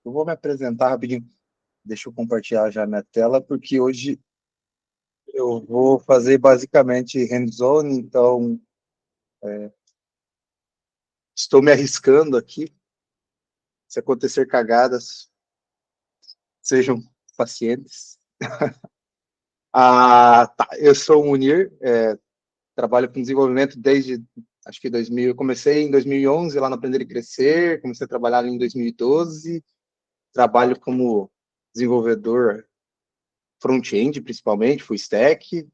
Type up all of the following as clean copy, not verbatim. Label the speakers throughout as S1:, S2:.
S1: Eu vou me apresentar rapidinho. Deixa eu compartilhar já minha tela, porque hoje eu vou fazer basicamente hands-on, então estou me arriscando aqui. Se acontecer cagadas, sejam pacientes. Tá. Eu sou o Munir, trabalho com desenvolvimento desde, acho que 2000. Eu comecei em 2011 lá no Aprender e Crescer, comecei a trabalhar ali em 2012. Trabalho como desenvolvedor front-end, principalmente, full stack.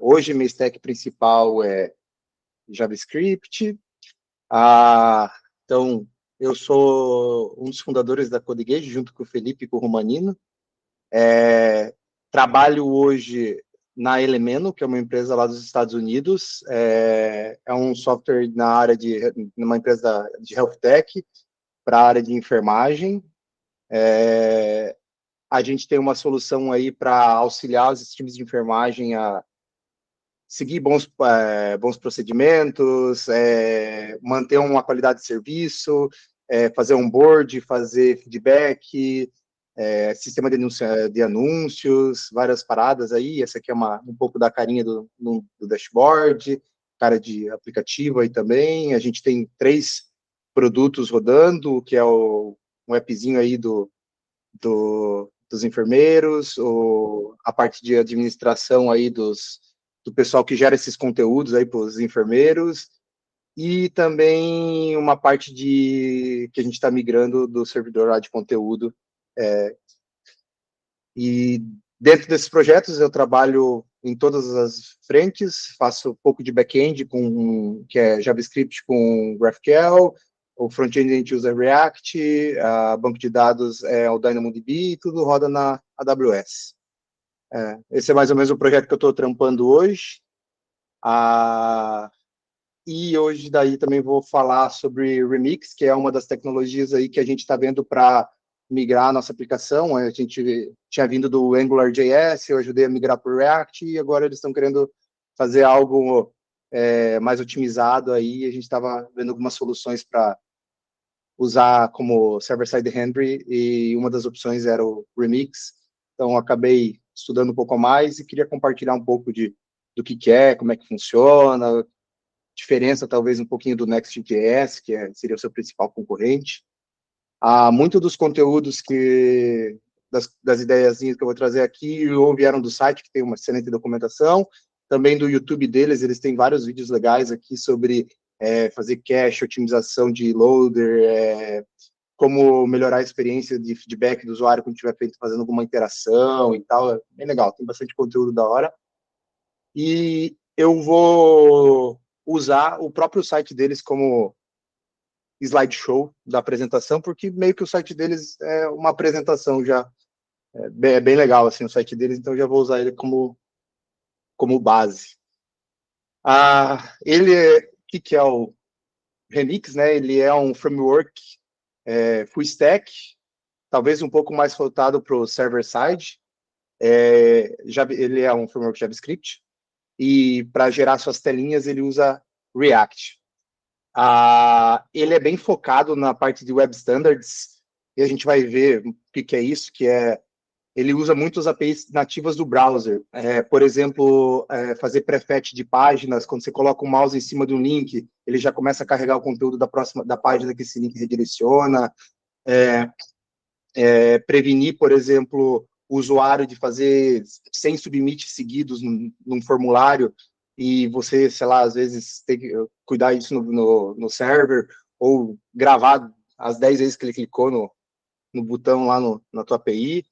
S1: Hoje, minha stack principal é JavaScript. Então, eu sou um dos fundadores da CodeGage, junto com o Felipe e com o Romanino. Trabalho hoje na Elemento, que é uma empresa lá dos Estados Unidos. É um software na área de uma empresa de health tech para a área de enfermagem. A gente tem uma solução aí para auxiliar os times de enfermagem a seguir bons procedimentos, manter uma qualidade de serviço, fazer onboard, fazer feedback, sistema de anúncios, várias paradas aí. Essa aqui é um pouco da carinha do dashboard, cara de aplicativo aí também. A gente tem 3 produtos rodando, que é um appzinho aí dos enfermeiros, a parte de administração aí do pessoal que gera esses conteúdos aí para os enfermeiros, e também uma parte que a gente está migrando do servidor lá de conteúdo. E dentro desses projetos eu trabalho em todas as frentes, faço um pouco de back-end, que é JavaScript com GraphQL, o front-end a gente usa React, banco de dados é o DynamoDB, e tudo roda na AWS. Esse é mais ou menos o projeto que eu estou trampando hoje. E hoje daí também vou falar sobre Remix, que é uma das tecnologias aí que a gente está vendo para migrar a nossa aplicação. A gente tinha vindo do AngularJS, eu ajudei a migrar para o React, e agora eles estão querendo fazer algo mais otimizado aí. A gente estava vendo algumas soluções para usar como server-side rendering, e uma das opções era o Remix. Então, acabei estudando um pouco mais e queria compartilhar um pouco do que é, como é que funciona, diferença talvez um pouquinho do Next.js, que seria o seu principal concorrente. Muito dos conteúdos das ideiazinhas que eu vou trazer aqui ou vieram do site, que tem uma excelente documentação, também do YouTube deles. Eles têm vários vídeos legais aqui sobre fazer cache, otimização de loader, como melhorar a experiência de feedback do usuário quando estiver fazendo alguma interação e tal. É bem legal, tem bastante conteúdo da hora. E eu vou usar o próprio site deles como slideshow da apresentação, porque meio que o site deles é uma apresentação já. É bem legal assim, o site deles, então já vou usar ele como base. O que é o Remix, né? Ele é um framework full stack, talvez um pouco mais voltado para o server-side. Ele é um framework JavaScript, e para gerar suas telinhas ele usa React. Ele é bem focado na parte de Web Standards, e a gente vai ver o que é isso, ele usa muito as APIs nativas do browser. Por exemplo, fazer prefetch de páginas. Quando você coloca o mouse em cima de um link, ele já começa a carregar o conteúdo da página que esse link redireciona. Prevenir, por exemplo, o usuário de fazer 100 submits seguidos num formulário, e você, sei lá, às vezes tem que cuidar disso no server, ou gravar as 10 vezes que ele clicou no botão lá na tua API.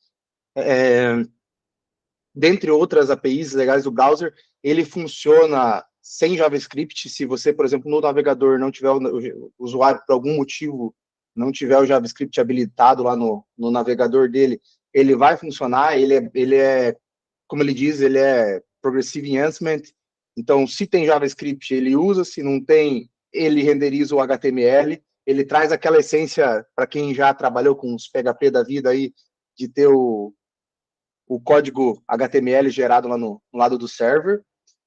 S1: Dentre outras APIs legais do browser, ele funciona sem JavaScript. Se você, por exemplo, no navegador não tiver o usuário, por algum motivo, não tiver o JavaScript habilitado lá no navegador dele, ele vai funcionar. Ele é, como ele diz, ele é Progressive Enhancement. Então, se tem JavaScript, ele usa. Se não tem, ele renderiza o HTML. Ele traz aquela essência, para quem já trabalhou com os PHP da vida aí, de ter o código HTML gerado lá no lado do server.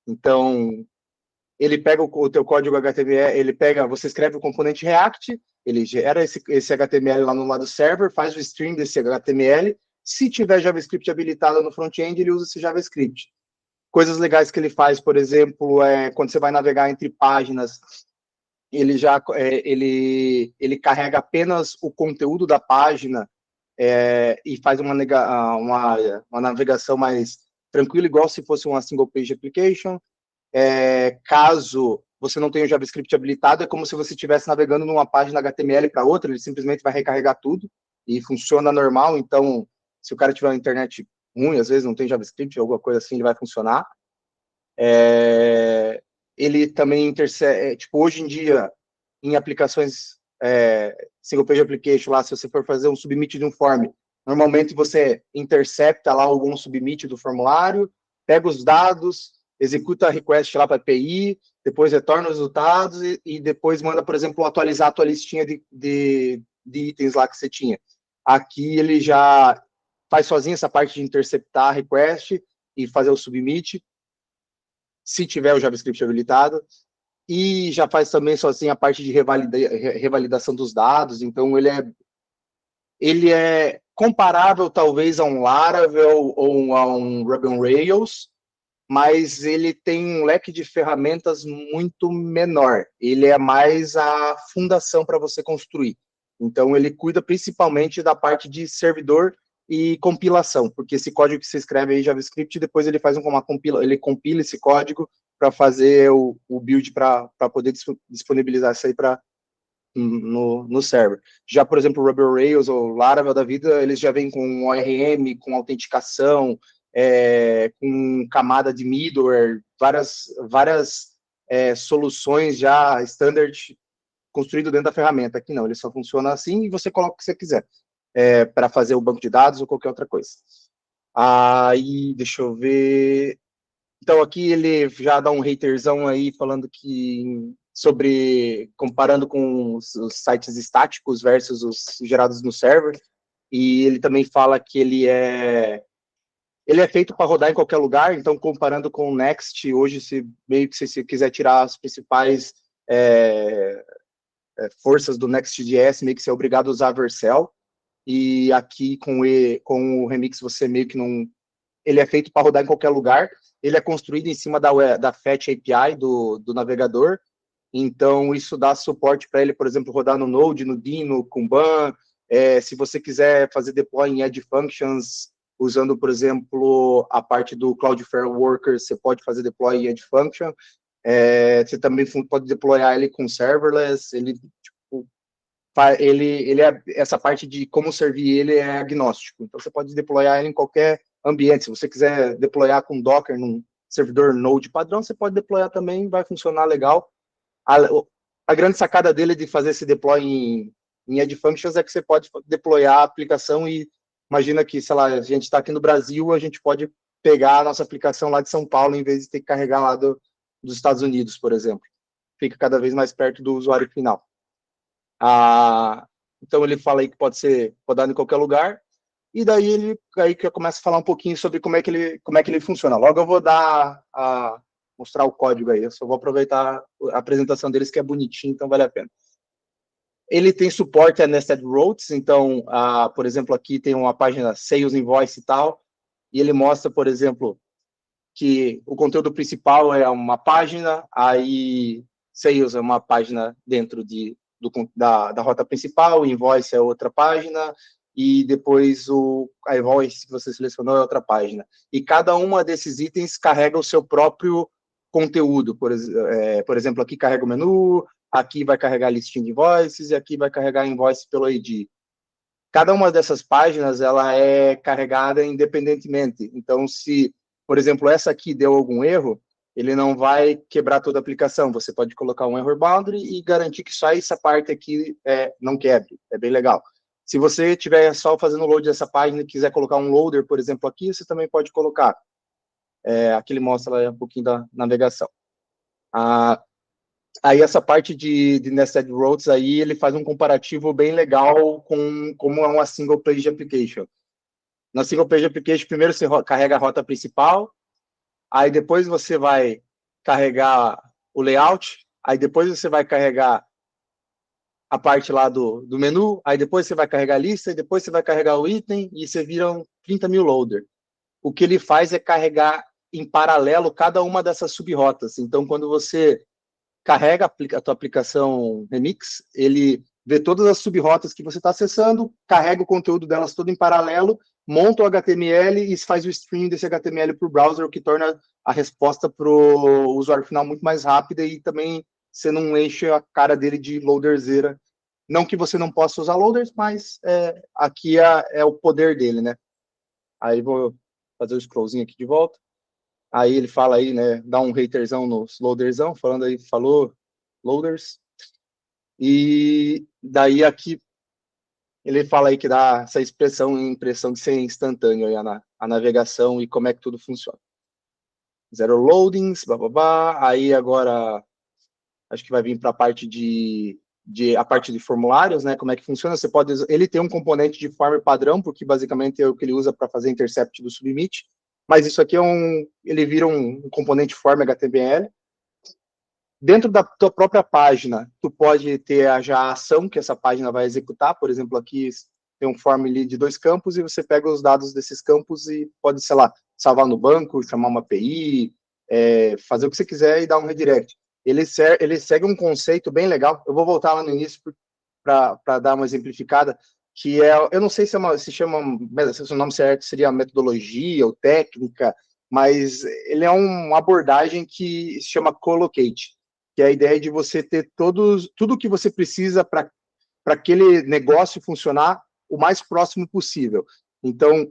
S1: Então, ele pega o teu código HTML, você escreve o componente React, ele gera esse HTML lá no lado server, faz o stream desse HTML. Se tiver JavaScript habilitado no front-end, ele usa esse JavaScript. Coisas legais que ele faz, por exemplo, quando você vai navegar entre páginas, ele carrega apenas o conteúdo da página e faz uma navegação mais tranquila, igual se fosse uma single page application. Caso você não tenha o JavaScript habilitado, é como se você estivesse navegando numa página HTML para outra, ele simplesmente vai recarregar tudo e funciona normal. Então, se o cara tiver uma internet ruim, às vezes não tem JavaScript, alguma coisa assim, ele vai funcionar. Ele também intersegue, tipo, hoje em dia, em aplicações single page application, lá, se você for fazer um submit de um form, normalmente você intercepta lá algum submit do formulário, pega os dados, executa a request lá para a API, depois retorna os resultados e depois manda, por exemplo, atualizar a tua listinha de itens lá que você tinha. Aqui ele já faz sozinho essa parte de interceptar a request e fazer o submit, se tiver o JavaScript habilitado, e já faz também sozinho a parte de revalidação dos dados. Então ele é comparável talvez a um Laravel ou a um Ruby on Rails, mas ele tem um leque de ferramentas muito menor. Ele é mais a fundação para você construir. Então, ele cuida principalmente da parte de servidor e compilação, porque esse código que você escreve aí, JavaScript, depois ele faz ele compila esse código para fazer o build para poder disponibilizar isso aí no server. Já, por exemplo, o Ruby on Rails ou Laravel da vida, eles já vêm com ORM, com autenticação, com camada de middleware, várias soluções já standard construído dentro da ferramenta. Aqui não, ele só funciona assim e você coloca o que você quiser para fazer o banco de dados ou qualquer outra coisa. Aí, deixa eu ver. Então, aqui ele já dá um haterzão aí, falando que comparando com os sites estáticos versus os gerados no server, e ele também fala que ele é feito para rodar em qualquer lugar. Então, comparando com o Next, hoje, meio que se você quiser tirar as principais forças do Next.js, meio que você é obrigado a usar a Vercel, e aqui com o Remix você meio que não... Ele é feito para rodar em qualquer lugar, ele é construído em cima da Fetch API do navegador, então isso dá suporte para ele, por exemplo, rodar no Node, no Dino, Kumban. Se você quiser fazer deploy em Edge Functions, usando, por exemplo, a parte do Cloudflare Workers, você pode fazer deploy em Edge Function. Você também pode deployar ele com serverless. Essa parte de como servir ele é agnóstico, então você pode deployar ele em qualquer ambiente. Se você quiser deployar com Docker num servidor Node padrão, você pode deployar também, vai funcionar legal. A grande sacada dele de fazer esse deploy em Edge Functions é que você pode deployar a aplicação e imagina que, sei lá, a gente está aqui no Brasil, a gente pode pegar a nossa aplicação lá de São Paulo em vez de ter que carregar lá dos Estados Unidos, por exemplo. Fica cada vez mais perto do usuário final. Então ele fala aí que pode ser rodado em qualquer lugar, e daí que eu começo a falar um pouquinho sobre como é que ele funciona. Logo eu vou mostrar o código aí, eu só vou aproveitar a apresentação deles, que é bonitinho, então vale a pena. Ele tem suporte a nested routes, então, por exemplo, aqui tem uma página Sales Invoice e tal, e ele mostra, por exemplo, que o conteúdo principal é uma página, aí Sales é uma página dentro da rota principal, o Invoice é outra página, e depois a Invoice que você selecionou é outra página. E cada uma desses itens carrega o seu próprio conteúdo. Por exemplo, aqui carrega o menu, aqui vai carregar a listinha de invoices, e aqui vai carregar a invoice pelo ID. Cada uma dessas páginas, ela é carregada independentemente. Então, se, por exemplo, essa aqui deu algum erro, ele não vai quebrar toda a aplicação. Você pode colocar um error boundary e garantir que só essa parte aqui não quebre. É bem legal. Se você estiver só fazendo load dessa página e quiser colocar um loader, por exemplo, aqui, você também pode colocar. Aqui ele mostra um pouquinho da navegação. Aí essa parte de nested routes aí, ele faz um comparativo bem legal com como é uma single page application. Na single page application, primeiro você carrega a rota principal, aí depois você vai carregar o layout, aí depois você vai carregar a parte lá do menu, aí depois você vai carregar a lista, e depois você vai carregar o item, e você vira um 30 mil loader. O que ele faz é carregar em paralelo cada uma dessas sub-rotas. Então, quando você carrega a tua aplicação Remix, ele vê todas as sub-rotas que você está acessando, carrega o conteúdo delas todo em paralelo, monta o HTML e faz o streaming desse HTML para o browser, o que torna a resposta para o usuário final muito mais rápida e também você não enche a cara dele de loaderzeira. Não que você não possa usar loaders, mas aqui é o poder dele, né? Aí vou fazer o scrollzinho aqui de volta. Aí ele fala aí, né, dá um haterzão nos loaderzão, falando aí, falou loaders. E daí aqui ele fala aí que dá essa impressão de ser instantâneo aí a navegação e como é que tudo funciona. Zero loadings, blá. Aí agora acho que vai vir para a parte a parte de formulários, né? Como é que funciona? Você pode, ele tem um componente de form padrão, porque basicamente é o que ele usa para fazer intercept do submit. Mas isso aqui ele vira um componente form HTML. Dentro da tua própria página, tu pode ter já a ação que essa página vai executar. Por exemplo, aqui tem um form ali de 2 campos e você pega os dados desses campos e pode, sei lá, salvar no banco, chamar uma API, fazer o que você quiser e dar um redirect. Ele segue um conceito bem legal. Eu vou voltar lá no início para dar uma exemplificada, que eu não sei se se o nome certo seria metodologia ou técnica, mas ele é uma abordagem que se chama co-locate, que é a ideia de você ter tudo o que você precisa para aquele negócio funcionar o mais próximo possível. Então,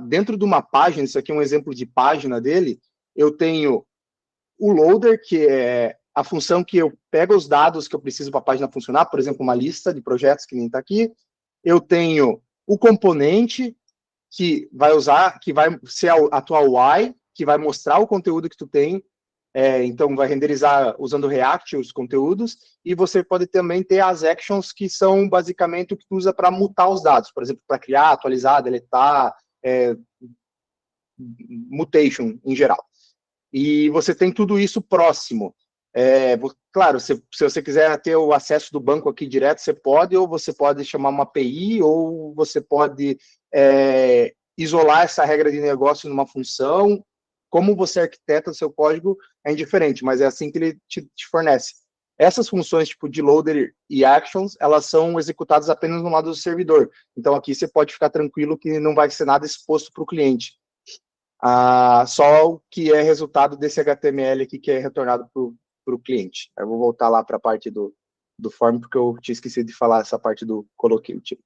S1: dentro de uma página, isso aqui é um exemplo de página dele, eu tenho o loader, que é a função que eu pego os dados que eu preciso para a página funcionar, por exemplo, uma lista de projetos que nem está aqui. Eu tenho o componente que vai ser a tua UI, que vai mostrar o conteúdo que tu tem. Então, vai renderizar usando React os conteúdos, e você pode também ter as actions, que são basicamente o que tu usa para mutar os dados, por exemplo, para criar, atualizar, deletar, mutation em geral. E você tem tudo isso próximo. Claro, se você quiser ter o acesso do banco aqui direto, você pode, ou você pode chamar uma API, ou você pode isolar essa regra de negócio numa função. Como você arquiteta o seu código é indiferente, mas é assim que ele te fornece. Essas funções tipo de loader e actions, elas são executadas apenas no lado do servidor. Então aqui você pode ficar tranquilo que não vai ser nada exposto para o cliente. Só o que é resultado desse HTML aqui que é retornado para o cliente. Eu vou voltar lá para a parte do form, porque eu tinha esquecido de falar essa parte do collocate.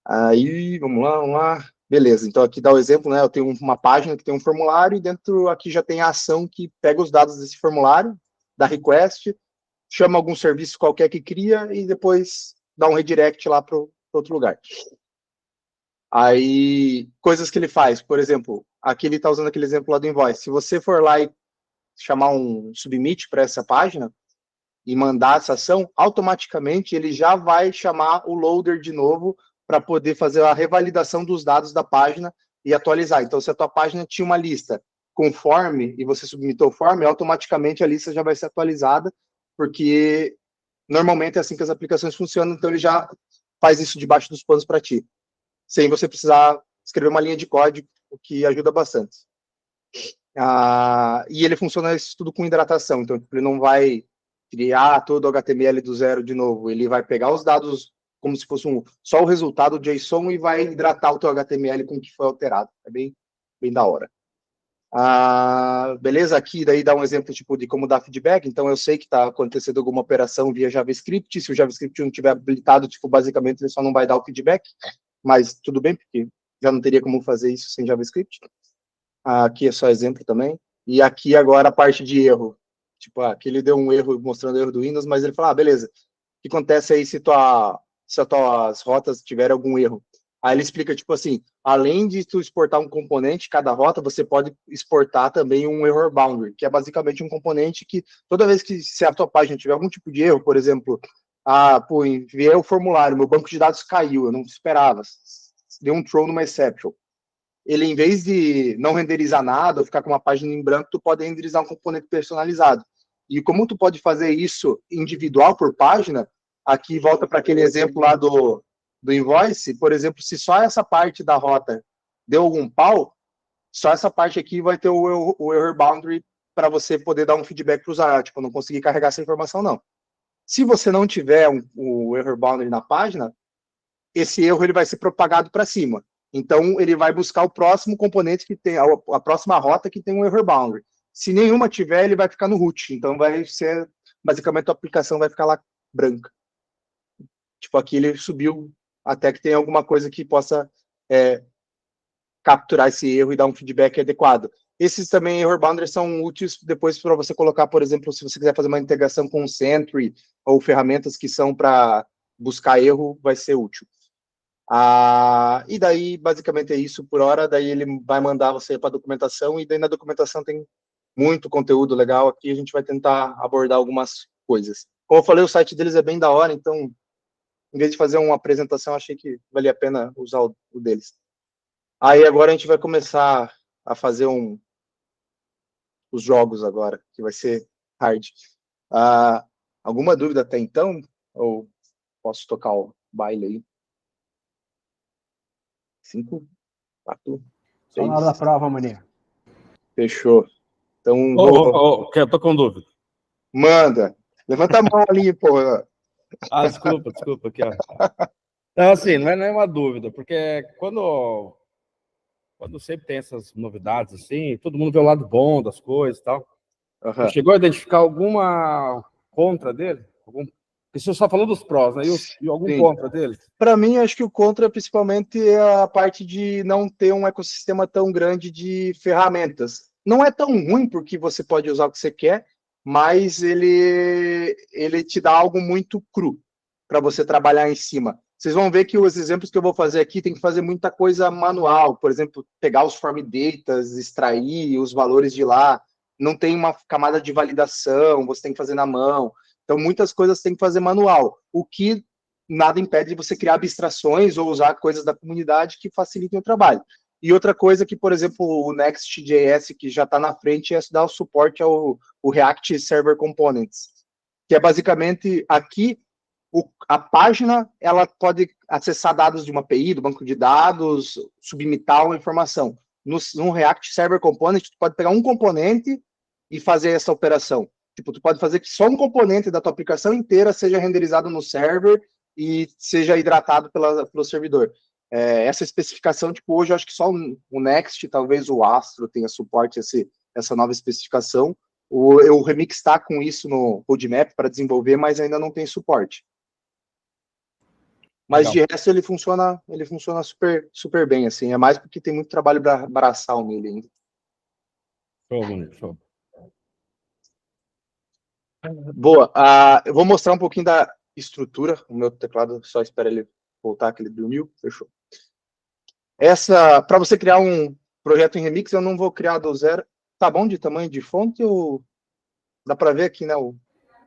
S1: Aí, vamos lá. Beleza, então aqui dá o exemplo, né? Eu tenho uma página que tem um formulário, e dentro aqui já tem a ação que pega os dados desse formulário, dá request, chama algum serviço qualquer que cria, e depois dá um redirect lá para outro lugar. Aí, coisas que ele faz, por exemplo, aqui ele está usando aquele exemplo lá do invoice. Se você for lá e chamar um submit para essa página e mandar essa ação, automaticamente ele já vai chamar o loader de novo para poder fazer a revalidação dos dados da página e atualizar. Então, se a tua página tinha uma lista com form e você submitou o form, automaticamente a lista já vai ser atualizada, porque normalmente é assim que as aplicações funcionam, então ele já faz isso debaixo dos panos para ti, sem você precisar escrever uma linha de código, o que ajuda bastante. E ele funciona isso tudo com hidratação, então ele não vai criar todo o HTML do zero de novo, ele vai pegar os dados como se fosse só o resultado JSON e vai hidratar o teu HTML com o que foi alterado. É bem da hora. Beleza? Aqui daí dá um exemplo tipo de como dar feedback. Então eu sei que está acontecendo alguma operação via JavaScript. Se o JavaScript não tiver habilitado, tipo, basicamente ele só não vai dar o feedback. Mas tudo bem, porque já não teria como fazer isso sem JavaScript. Aqui é só exemplo também. E aqui agora a parte de erro. Tipo, aqui ele deu um erro mostrando o erro do Windows, mas ele fala, beleza, o que acontece aí se as tuas rotas tiverem algum erro? Aí ele explica, tipo assim, além de tu exportar um componente, cada rota, você pode exportar também um error boundary, que é basicamente um componente que toda vez que se a tua página tiver algum tipo de erro, por exemplo, enviei o formulário, meu banco de dados caiu, eu não esperava, deu um throw numa exception. Ele, em vez de não renderizar nada, ou ficar com uma página em branco, tu pode renderizar um componente personalizado. E como tu pode fazer isso individual por página, aqui volta para aquele exemplo lá do invoice, por exemplo, se só essa parte da rota deu algum pau, só essa parte aqui vai ter o error boundary para você poder dar um feedback para o usuário, tipo, não conseguir carregar essa informação, não. Se você não tiver o error boundary na página, esse erro ele vai ser propagado para cima. Então, ele vai buscar o próximo componente que tem, a próxima rota que tem um error boundary. Se nenhuma tiver, ele vai ficar no root. Então, vai ser, basicamente, a aplicação vai ficar lá branca. Tipo, aqui ele subiu até que tem alguma coisa que possa capturar esse erro e dar um feedback adequado. Esses também, error boundaries, são úteis depois para você colocar, por exemplo, se você quiser fazer uma integração com o Sentry ou ferramentas que são para buscar erro, vai ser útil. E daí, basicamente, é isso por hora. Daí ele vai mandar você para a documentação e daí na documentação tem muito conteúdo legal. Aqui a gente vai tentar abordar algumas coisas. Como eu falei, o site deles é bem da hora, então, em vez de fazer uma apresentação, achei que valia a pena usar o deles. Aí agora a gente vai começar a fazer os jogos agora, que vai ser hard. Alguma dúvida até então? Ou posso tocar o baile aí? 5, 4, 6.
S2: Só na hora da prova, mané.
S1: Fechou. Então,
S3: eu tô com dúvida.
S1: Manda. Levanta a mão ali, pô.
S3: Desculpa aqui, ó. Não, assim, não é uma dúvida, porque quando sempre tem essas novidades, assim, todo mundo vê o lado bom das coisas e tal.
S1: Uhum.
S3: Chegou a identificar alguma contra dele? Você só falou dos prós, né? E algum
S1: Sim.
S3: contra dele?
S1: Para mim, acho que o contra, principalmente, é a parte de não ter um ecossistema tão grande de ferramentas. Não é tão ruim, porque você pode usar o que você quer, mas ele te dá algo muito cru para você trabalhar em cima. Vocês vão ver que os exemplos que eu vou fazer aqui tem que fazer muita coisa manual, por exemplo, pegar os form datas, extrair os valores de lá, não tem uma camada de validação, você tem que fazer na mão. Então, muitas coisas tem que fazer manual, o que nada impede de você criar abstrações ou usar coisas da comunidade que facilitem o trabalho. E outra coisa que, por exemplo, o Next.js, que já está na frente, é dar o suporte ao React Server Components, que é basicamente aqui, a página ela pode acessar dados de uma API, do banco de dados, submitar uma informação. No React Server Component, tu pode pegar um componente e fazer essa operação. Tipo, tu pode fazer que só um componente da tua aplicação inteira seja renderizado no server e seja hidratado pelo servidor. Essa especificação, tipo, hoje eu acho que só o Next, talvez o Astro tenha suporte a essa nova especificação. O Remix está com isso no roadmap para desenvolver, mas ainda não tem suporte. Mas
S3: Legal.
S1: de resto ele funciona super, super bem, assim. É mais porque tem muito trabalho braçal nele ainda.
S3: Show.
S1: Boa. Eu vou mostrar um pouquinho da estrutura. O meu teclado só espera ele voltar, que ele dormiu. Fechou. Para você criar um projeto em Remix, eu não vou criar do zero. Tá bom de tamanho de fonte ou dá para ver aqui, né, o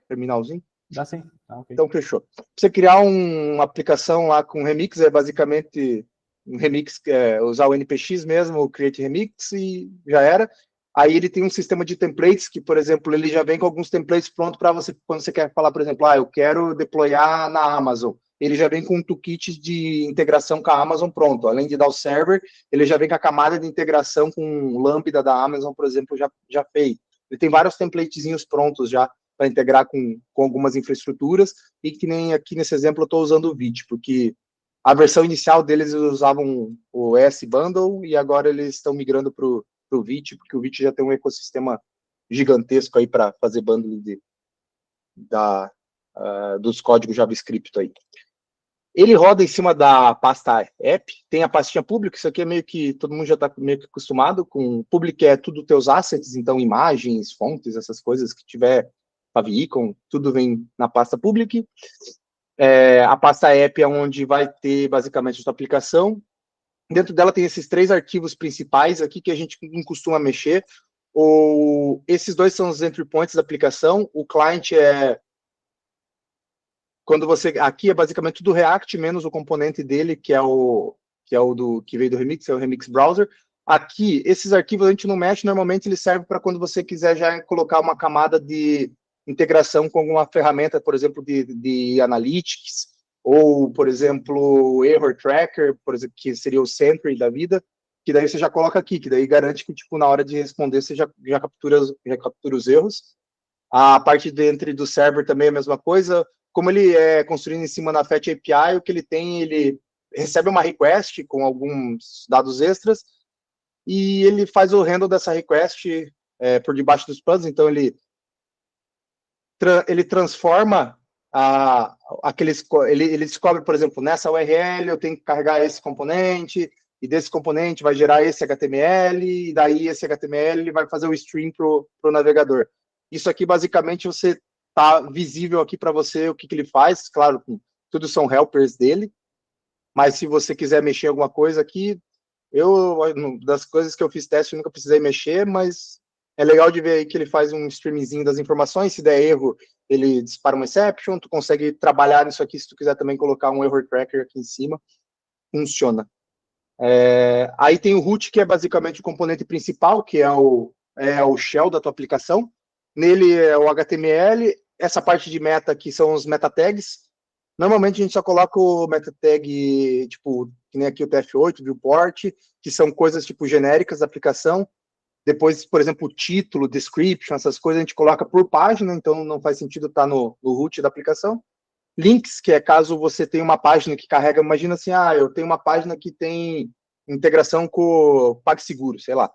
S1: terminalzinho?
S2: Dá sim. Okay.
S1: Então, fechou. Pra você criar uma aplicação lá com Remix, é basicamente um Remix, usar o NPX mesmo, o Create Remix, e já era. Aí ele tem um sistema de templates, que, por exemplo, ele já vem com alguns templates prontos para você, quando você quer falar, por exemplo, eu quero deployar na Amazon. Ele já vem com um toolkit de integração com a Amazon pronto. Além de dar o server, ele já vem com a camada de integração com o Lambda da Amazon, por exemplo, já feito. Ele tem vários templatezinhos prontos já para integrar com algumas infraestruturas, e que nem aqui nesse exemplo eu estou usando o Vite, porque a versão inicial deles eles usavam o S-Bundle, e agora eles estão migrando para o Vite, porque o Vite já tem um ecossistema gigantesco aí para fazer bundle dos códigos JavaScript aí. Ele roda em cima da pasta app, tem a pastinha pública, isso aqui é meio que, todo mundo já está meio que acostumado com, public é tudo teus assets, então imagens, fontes, essas coisas que tiver, favicon, tudo vem na pasta public. A pasta app é onde vai ter basicamente a sua aplicação. Dentro dela tem esses 3 arquivos principais aqui que a gente não costuma mexer. Esses 2 são os entry points da aplicação. O client quando aqui é basicamente tudo React, menos o componente dele, que veio do Remix, é o Remix Browser. Aqui, esses arquivos a gente não mexe, normalmente ele serve para quando você quiser já colocar uma camada de integração com alguma ferramenta, por exemplo, de analytics, ou, por exemplo, error tracker, por exemplo, que seria o Sentry da vida, que daí você já coloca aqui, que daí garante que, tipo, na hora de responder, você já captura os erros. A parte dentro do server também é a mesma coisa. Como ele é construído em cima da Fat API, o que ele tem, ele recebe uma request com alguns dados extras, e ele faz o handle dessa request por debaixo dos panos, então ele transforma ele descobre, por exemplo, nessa URL eu tenho que carregar esse componente, e desse componente vai gerar esse HTML, e daí esse HTML ele vai fazer o stream para o navegador. Isso aqui, basicamente, você tá visível aqui para você o que ele faz, claro, tudo são helpers dele, mas se você quiser mexer alguma coisa aqui, das coisas que eu fiz teste, eu nunca precisei mexer, mas é legal de ver aí que ele faz um streamzinho das informações, se der erro, ele dispara uma exception, tu consegue trabalhar nisso aqui, se tu quiser também colocar um error tracker aqui em cima, funciona. Aí tem o root, que é basicamente o componente principal, que é o shell da tua aplicação. Nele é o HTML, essa parte de meta aqui são os meta tags. Normalmente a gente só coloca o meta tag, tipo, que nem aqui o TF8, viewport, que são coisas tipo genéricas da aplicação. Depois, por exemplo, o título, description, essas coisas a gente coloca por página, então não faz sentido estar no root da aplicação. Links, que é caso você tenha uma página que carrega, imagina assim, eu tenho uma página que tem integração com o PagSeguro, sei lá.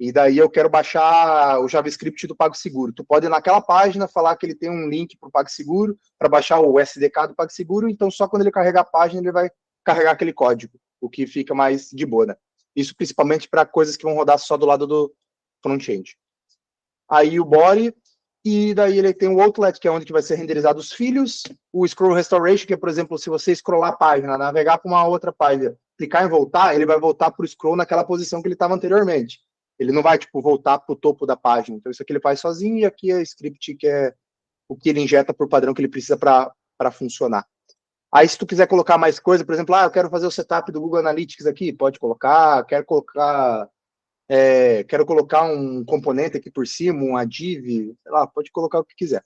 S1: E daí eu quero baixar o JavaScript do PagSeguro. Tu pode ir naquela página falar que ele tem um link para o PagSeguro, para baixar o SDK do PagSeguro, então só quando ele carregar a página ele vai carregar aquele código, o que fica mais de boa, né? Isso principalmente para coisas que vão rodar só do lado do front-end. Aí o body, e daí ele tem o outlet, que é onde que vai ser renderizado os filhos, o scroll restoration, que é, por exemplo, se você scrollar a página, navegar para uma outra página, clicar em voltar, ele vai voltar para o scroll naquela posição que ele estava anteriormente. Ele não vai, tipo, voltar para o topo da página. Então, isso aqui ele faz sozinho, e aqui é script, que é o que ele injeta por padrão que ele precisa para funcionar. Aí, se tu quiser colocar mais coisa, por exemplo, eu quero fazer o setup do Google Analytics aqui, pode colocar, quero colocar um componente aqui por cima, uma div, sei lá, pode colocar o que quiser.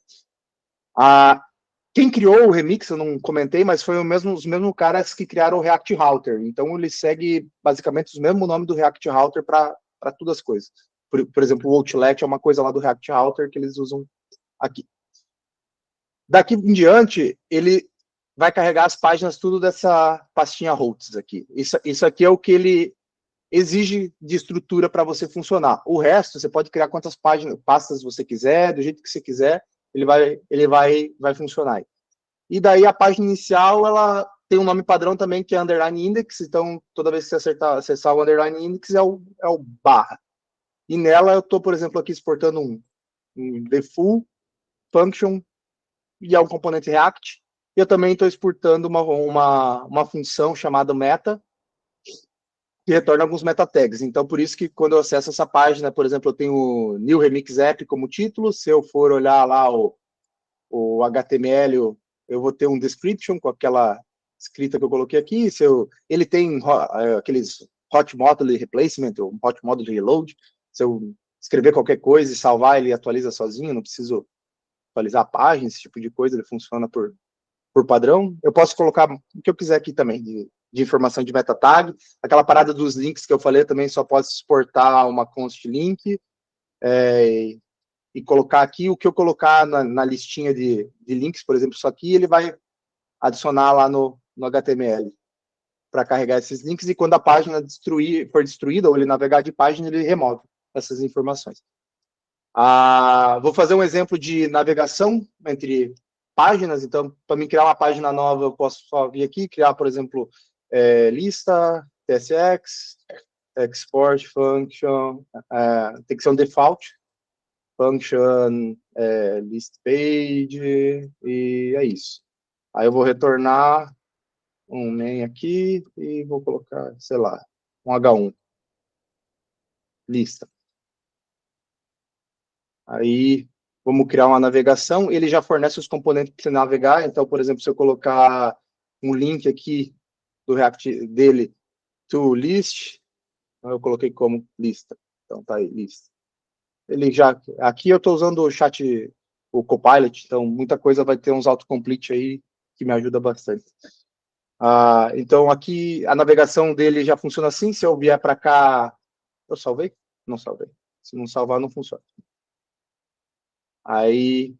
S1: Quem criou o Remix, eu não comentei, mas foi os mesmos caras que criaram o React Router. Então, ele segue basicamente os mesmos nomes do React Router para todas as coisas. Por exemplo, o Outlet é uma coisa lá do React Router que eles usam aqui. Daqui em diante, ele vai carregar as páginas tudo dessa pastinha routes aqui. Isso aqui é o que ele exige de estrutura para você funcionar. O resto, você pode criar quantas pastas você quiser, do jeito que você quiser, ele vai funcionar. E daí a página inicial, ela tem um nome padrão também, que é underline index, então toda vez que você acessar o underline index é o barra. E nela eu estou, por exemplo, aqui exportando um default function, e é um componente React, e eu também estou exportando uma função chamada meta, que retorna alguns meta tags. Então, por isso que quando eu acesso essa página, por exemplo, eu tenho o New Remix App como título, se eu for olhar lá o HTML, eu vou ter um description com aquela escrita que eu coloquei aqui, ele tem aqueles hot model replacement, ou hot model reload, se eu escrever qualquer coisa e salvar, ele atualiza sozinho, não preciso atualizar a página, esse tipo de coisa, ele funciona por padrão. Eu posso colocar o que eu quiser aqui também, de informação de meta tag. Aquela parada dos links que eu falei também só pode exportar uma const link, e colocar aqui o que eu colocar na listinha de links, por exemplo, isso aqui, ele vai adicionar lá no HTML para carregar esses links, e quando a página for destruída, ou ele navegar de página, ele remove essas informações. Vou fazer um exemplo de navegação entre páginas. Então, para mim criar uma página nova, eu posso só vir aqui, criar, por exemplo, lista, tsx, export function, tem que ser um default, function, list page, e é isso. Aí eu vou retornar um main aqui, e vou colocar, sei lá, um H1, lista. Aí, vamos criar uma navegação, ele já fornece os componentes para você navegar. Então, por exemplo, se eu colocar um link aqui do React dele to list, eu coloquei como lista. Então, tá aí, lista. Aqui eu estou usando o chat o Copilot, então muita coisa vai ter uns autocomplete aí que me ajuda bastante. Então aqui a navegação dele já funciona assim, se eu vier para cá, eu salvei? Não salvei. Se não salvar, não funciona. Aí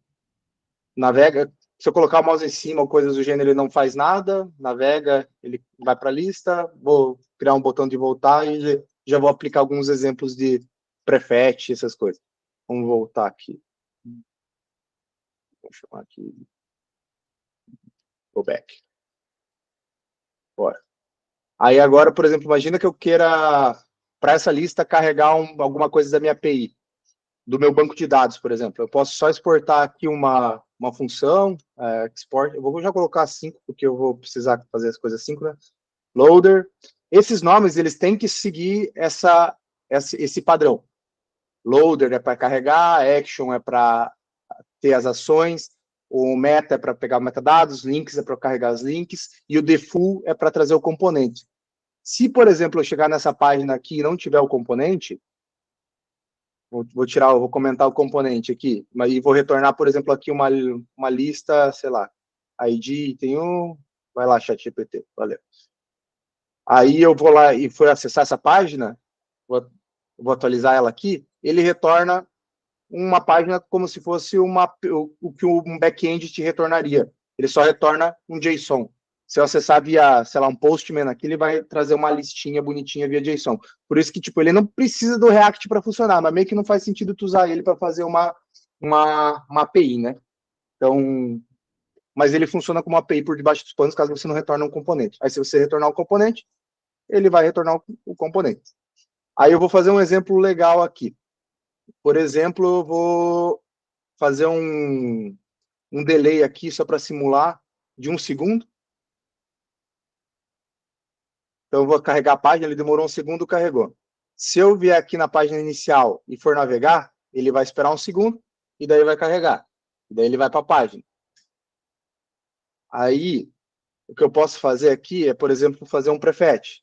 S1: navega, se eu colocar o mouse em cima ou coisas do gênero, ele não faz nada, navega, ele vai para a lista, vou criar um botão de voltar e já vou aplicar alguns exemplos de prefetch, essas coisas. Vamos voltar aqui. Vou chamar aqui. Go back. Bora. Aí agora, por exemplo, imagina que eu queira, para essa lista, carregar alguma coisa da minha API, do meu banco de dados, por exemplo. Eu posso só exportar aqui uma função, export, eu vou já colocar 5, porque eu vou precisar fazer as coisas síncronas. Loader. Esses nomes, eles têm que seguir esse padrão. Loader é para carregar, action é para ter as ações, o meta é para pegar metadados, links é para carregar os links, e o default é para trazer o componente. Se, por exemplo, eu chegar nessa página aqui e não tiver o componente, vou comentar o componente aqui, e vou retornar, por exemplo, aqui uma lista, sei lá, ID, vai lá, ChatGPT, valeu. Aí eu vou lá e for acessar essa página, vou atualizar ela aqui, ele retorna uma página como se fosse o que um back-end te retornaria. Ele só retorna um JSON. Se eu acessar via, sei lá, um Postman aqui, ele vai trazer uma listinha bonitinha via JSON. Por isso que, tipo, ele não precisa do React para funcionar, mas meio que não faz sentido tu usar ele para fazer uma API, né? Então, mas ele funciona como uma API por debaixo dos panos, caso você não retorne um componente. Aí, se você retornar um componente, ele vai retornar o componente. Aí eu vou fazer um exemplo legal aqui. Por exemplo, eu vou fazer um delay aqui só para simular de 1 segundo. Então, eu vou carregar a página, ele demorou 1 segundo, carregou. Se eu vier aqui na página inicial e for navegar, ele vai esperar 1 segundo e daí vai carregar. E daí ele vai para a página. Aí, o que eu posso fazer aqui é, por exemplo, fazer um prefetch.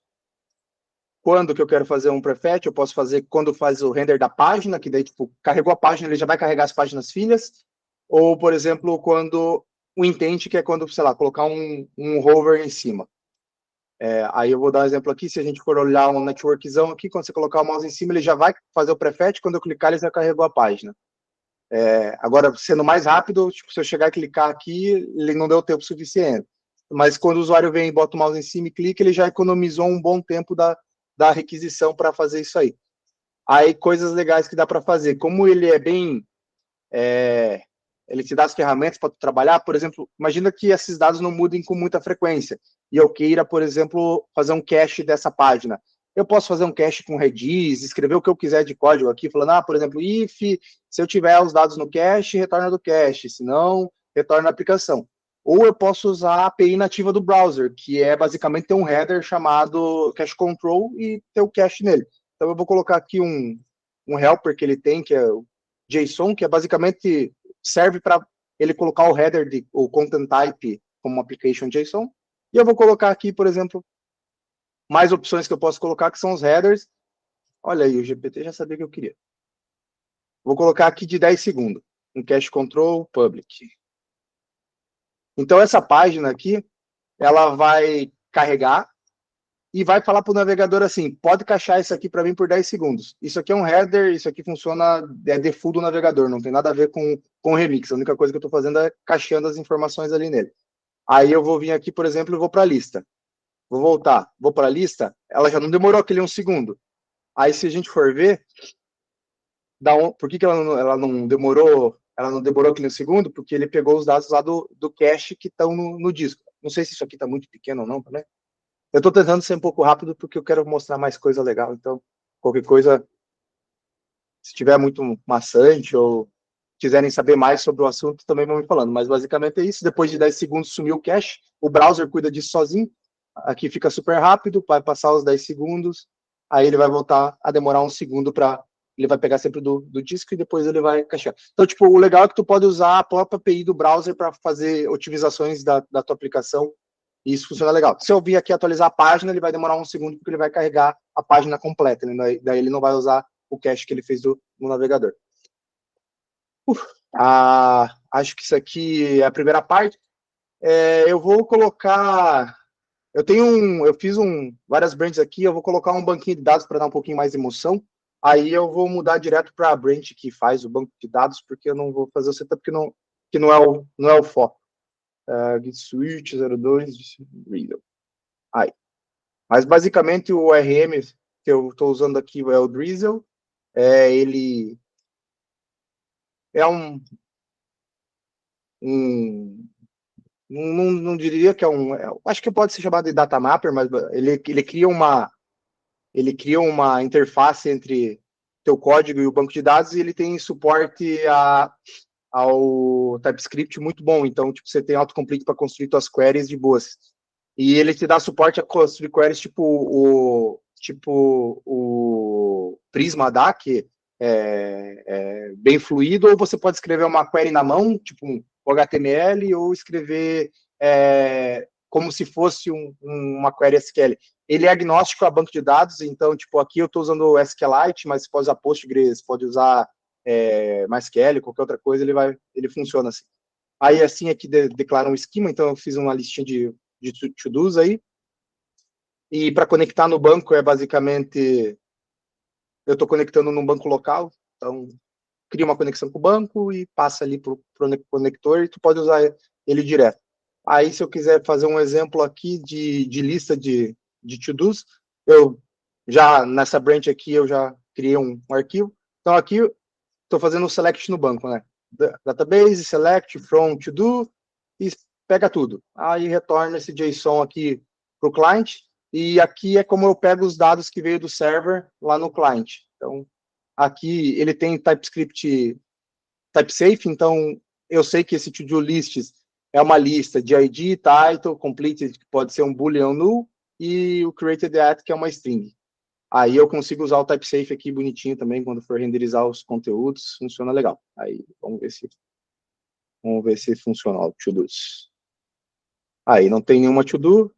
S1: Quando que eu quero fazer um prefetch, eu posso fazer quando faz o render da página, que daí, tipo, carregou a página, ele já vai carregar as páginas filhas. Ou, por exemplo, quando o intent, que é quando, sei lá, colocar um hover em cima. Aí eu vou dar um exemplo aqui, se a gente for olhar um networkzão aqui, quando você colocar o mouse em cima, ele já vai fazer o prefetch, quando eu clicar, ele já carregou a página. Agora, sendo mais rápido, tipo, se eu chegar e clicar aqui, ele não deu tempo suficiente. Mas quando o usuário vem e bota o mouse em cima e clica, ele já economizou um bom tempo da requisição para fazer isso aí. Aí, coisas legais que dá para fazer. Como ele é bem... ele te dá as ferramentas para trabalhar, por exemplo, imagina que esses dados não mudem com muita frequência, e eu queira, por exemplo, fazer um cache dessa página. Eu posso fazer um cache com Redis, escrever o que eu quiser de código aqui, falando, por exemplo, if, se eu tiver os dados no cache, retorna do cache, se não, retorna na aplicação. Ou eu posso usar a API nativa do browser, que é basicamente ter um header chamado cache control e ter o cache nele. Então eu vou colocar aqui um helper que ele tem, que é o JSON, que é basicamente serve para ele colocar o header, o content type como application JSON. E eu vou colocar aqui, por exemplo, mais opções que eu posso colocar, que são os headers. Olha aí, o GPT já sabia o que eu queria. Vou colocar aqui de 10 segundos. Um cache control public. Então, essa página aqui, ela vai carregar e vai falar para o navegador assim, pode cachear isso aqui para mim por 10 segundos. Isso aqui é um header, isso aqui funciona, default do navegador, não tem nada a ver com o remix. A única coisa que eu estou fazendo é cacheando as informações ali nele. Aí eu vou vir aqui, por exemplo, e vou para a lista. Vou voltar, vou para a lista, ela já não demorou aquele 1 segundo. Aí se a gente for ver, por que ela não demorou aquele 1 segundo? Porque ele pegou os dados lá do cache que estão no disco. Não sei se isso aqui está muito pequeno ou não, né? Eu estou tentando ser um pouco rápido porque eu quero mostrar mais coisa legal. Então, qualquer coisa, se tiver muito maçante ou quiserem saber mais sobre o assunto, também vão me falando. Mas basicamente é isso. Depois de 10 segundos sumiu o cache, o browser cuida disso sozinho. Aqui fica super rápido, vai passar os 10 segundos, aí ele vai voltar a demorar 1 segundo para... Ele vai pegar sempre do disco e depois ele vai cachear. Então, tipo, o legal é que tu pode usar a própria API do browser para fazer otimizações da tua aplicação. E isso funciona legal. Se eu vir aqui atualizar a página, ele vai demorar 1 segundo, porque ele vai carregar a página completa. Daí ele não vai usar o cache que ele fez no navegador. Acho que isso aqui é a primeira parte. Eu vou colocar... Eu fiz várias branches aqui, eu vou colocar um banquinho de dados para dar um pouquinho mais de emoção. Aí eu vou mudar direto para a branch que faz o banco de dados, porque eu não vou fazer o setup que não é o foco. Git switch 02, Drizzle. Aí. Mas basicamente o RM que eu estou usando aqui é o Drizzle. Ele é não diria que acho que pode ser chamado de data mapper, mas ele cria uma interface entre teu código e o banco de dados, e ele tem suporte ao TypeScript muito bom. Então, tipo, você tem autocomplete para construir suas queries de boas. E ele te dá suporte a construir queries tipo o Prisma dá, que é bem fluido, ou você pode escrever uma query na mão, tipo um HTML, ou escrever como se fosse uma query SQL. Ele é agnóstico a banco de dados, então, tipo, aqui eu estou usando o SQLite, mas você pode usar Postgres, pode usar MySQL, qualquer outra coisa, ele funciona assim. Aí, assim, aqui declara um esquema, então eu fiz uma listinha de to-dos aí. E para conectar no banco é basicamente... Eu estou conectando num banco local, então cria uma conexão com o banco e passa ali para o conector e tu pode usar ele direto. Aí, se eu quiser fazer um exemplo aqui de lista de to-dos, eu já, nessa branch aqui, eu já criei um arquivo. Então, aqui, estou fazendo um select no banco, né? Database, select, from, to-do, e pega tudo. Aí, retorna esse JSON aqui para o cliente, e aqui é como eu pego os dados que veio do server lá no cliente. Então, aqui ele tem TypeScript TypeSafe, então eu sei que esse to-do lists é uma lista de ID, title, completed, que pode ser um boolean null, e o created at, que é uma string. Aí eu consigo usar o TypeSafe aqui bonitinho também, quando for renderizar os conteúdos, funciona legal. Aí, vamos ver se funciona o to-dos. Aí, não tem nenhuma to-do.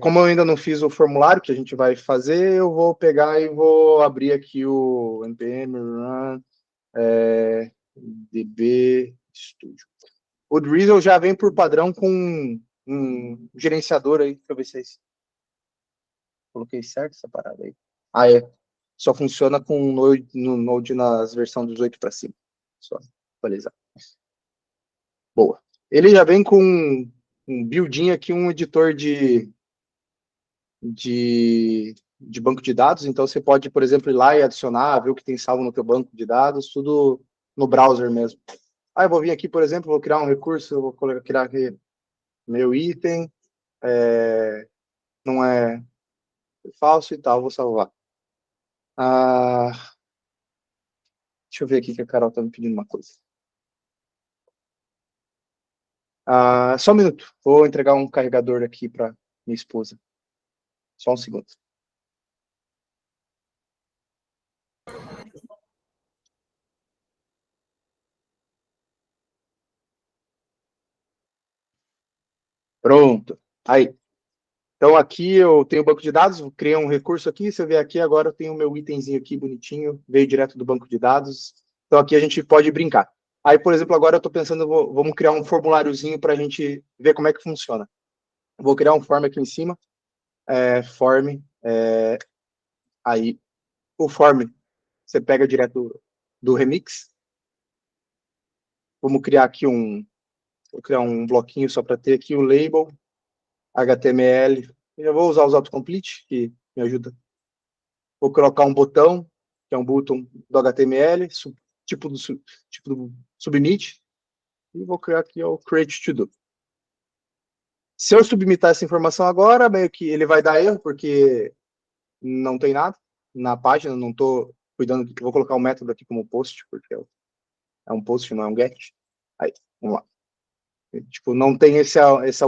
S1: Como eu ainda não fiz o formulário que a gente vai fazer, eu vou pegar e vou abrir aqui o npm run db studio. O Drizzle já vem por padrão com um gerenciador aí. Deixa eu ver se é isso. Coloquei certo essa parada aí. Só funciona com no Node nas versões 18 para cima. Só atualizar. Boa. Ele já vem com um buildinho aqui, um editor de banco de dados. Então, você pode, por exemplo, ir lá e adicionar, ver o que tem salvo no teu banco de dados, tudo no browser mesmo. Eu vou vir aqui, por exemplo, vou criar um recurso, vou criar aqui meu item, não é falso e tal, vou salvar. Deixa eu ver aqui que a Carol está me pedindo uma coisa. Só um minuto, vou entregar um carregador aqui para minha esposa. Só um segundo. Pronto. Aí. Então, aqui eu tenho o banco de dados, vou criar um recurso aqui. Se eu ver aqui, agora eu tenho o meu itemzinho aqui bonitinho, veio direto do banco de dados. Então, aqui a gente pode brincar. Aí, por exemplo, agora eu estou pensando, vamos criar um formuláriozinho para a gente ver como é que funciona. Vou criar um form aqui em cima. Form. Aí, o form, você pega direto do Remix. Vamos criar aqui vou criar um bloquinho só para ter aqui o label, HTML. Eu vou usar os autocomplete, que me ajuda. Vou colocar um botão, que é um button do HTML, tipo do submit, e vou criar aqui o create to do. Se eu submitar essa informação agora, meio que ele vai dar erro, porque não tem nada na página, não estou cuidando, vou colocar o método aqui como post, porque é um post, não é um get. Aí, vamos lá. Tipo, não tem essa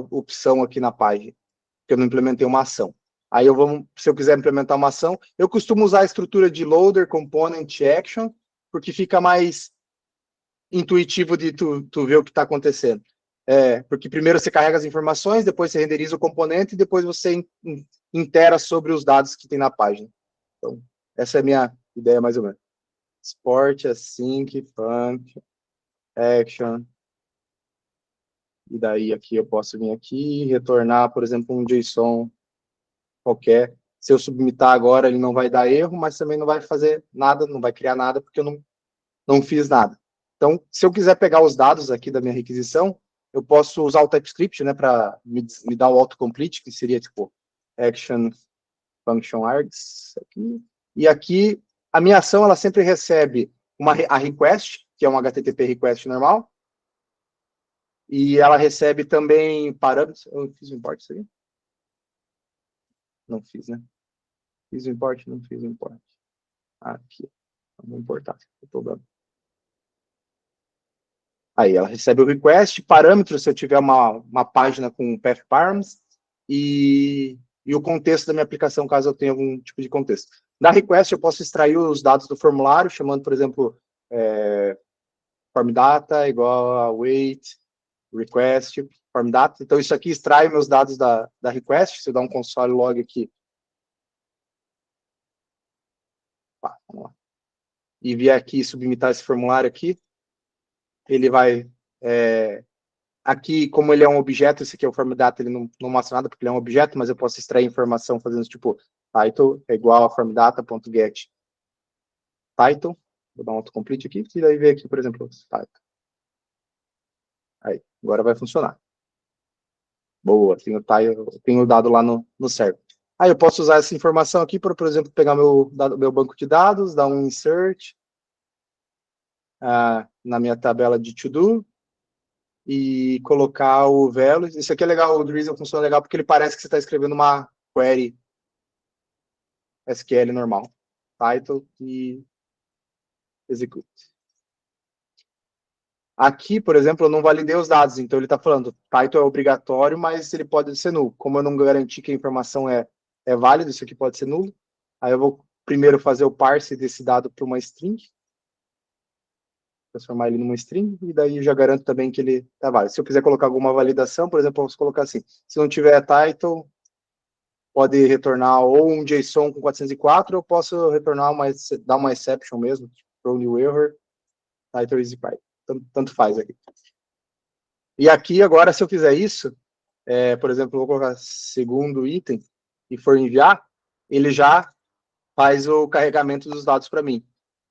S1: opção aqui na página, porque eu não implementei uma ação. Aí se eu quiser implementar uma ação, eu costumo usar a estrutura de loader, component, action, porque fica mais intuitivo de tu ver o que está acontecendo. Porque primeiro você carrega as informações, depois você renderiza o componente e depois você intera sobre os dados que tem na página. Então, essa é a minha ideia mais ou menos. Sport, async, function. action, e daí aqui eu posso vir aqui e retornar, por exemplo, um JSON qualquer. Se eu submitar agora, ele não vai dar erro, mas também não vai fazer nada, não vai criar nada, porque eu não fiz nada. Então, se eu quiser pegar os dados aqui da minha requisição, eu posso usar o TypeScript, né, para me dar o autocomplete, que seria tipo action function args aqui. E aqui a minha ação ela sempre recebe a request, que é um HTTP request normal, e ela recebe também parâmetros. Eu fiz o import isso aí? Não fiz, né? Fiz o import, não fiz o import. Aqui. Vamos importar. Não tô dando. Aí ela recebe o request, parâmetros, se eu tiver uma página com path params, e o contexto da minha aplicação, caso eu tenha algum tipo de contexto. Da request, eu posso extrair os dados do formulário, chamando, por exemplo, form data igual a wait, request, form data. Então, isso aqui extrai meus dados da request. Se eu dar um console log aqui, vamos lá, e vier aqui submitar esse formulário aqui, ele vai... aqui, como ele é um objeto, esse aqui é o form data, ele não mostra nada porque ele é um objeto, mas eu posso extrair informação fazendo tipo title é igual a form data.get title. Vou dar um autocomplete aqui, e daí ver aqui, por exemplo, title. Aí, agora vai funcionar. Boa, tenho o dado lá no server. Aí eu posso usar essa informação aqui para, por exemplo, pegar meu banco de dados, dar um insert na minha tabela de to-do, e colocar o values. Isso aqui é legal, o Drizzle funciona legal porque ele parece que você está escrevendo uma query SQL normal. Title e execute. Aqui, por exemplo, eu não validei os dados, então ele está falando, title é obrigatório, mas ele pode ser nulo. Como eu não garanti que a informação é válida, isso aqui pode ser nulo. Aí eu vou primeiro fazer o parse desse dado para uma string, transformar ele numa string, e daí eu já garanto também que ele está válido. Se eu quiser colocar alguma validação, por exemplo, eu posso colocar assim, se não tiver title, pode retornar ou um JSON com 404, ou posso retornar dar uma exception mesmo, throw new error, title is private. Tanto faz aqui. E aqui, agora, se eu fizer isso, por exemplo, eu vou colocar segundo item e for enviar, ele já faz o carregamento dos dados para mim.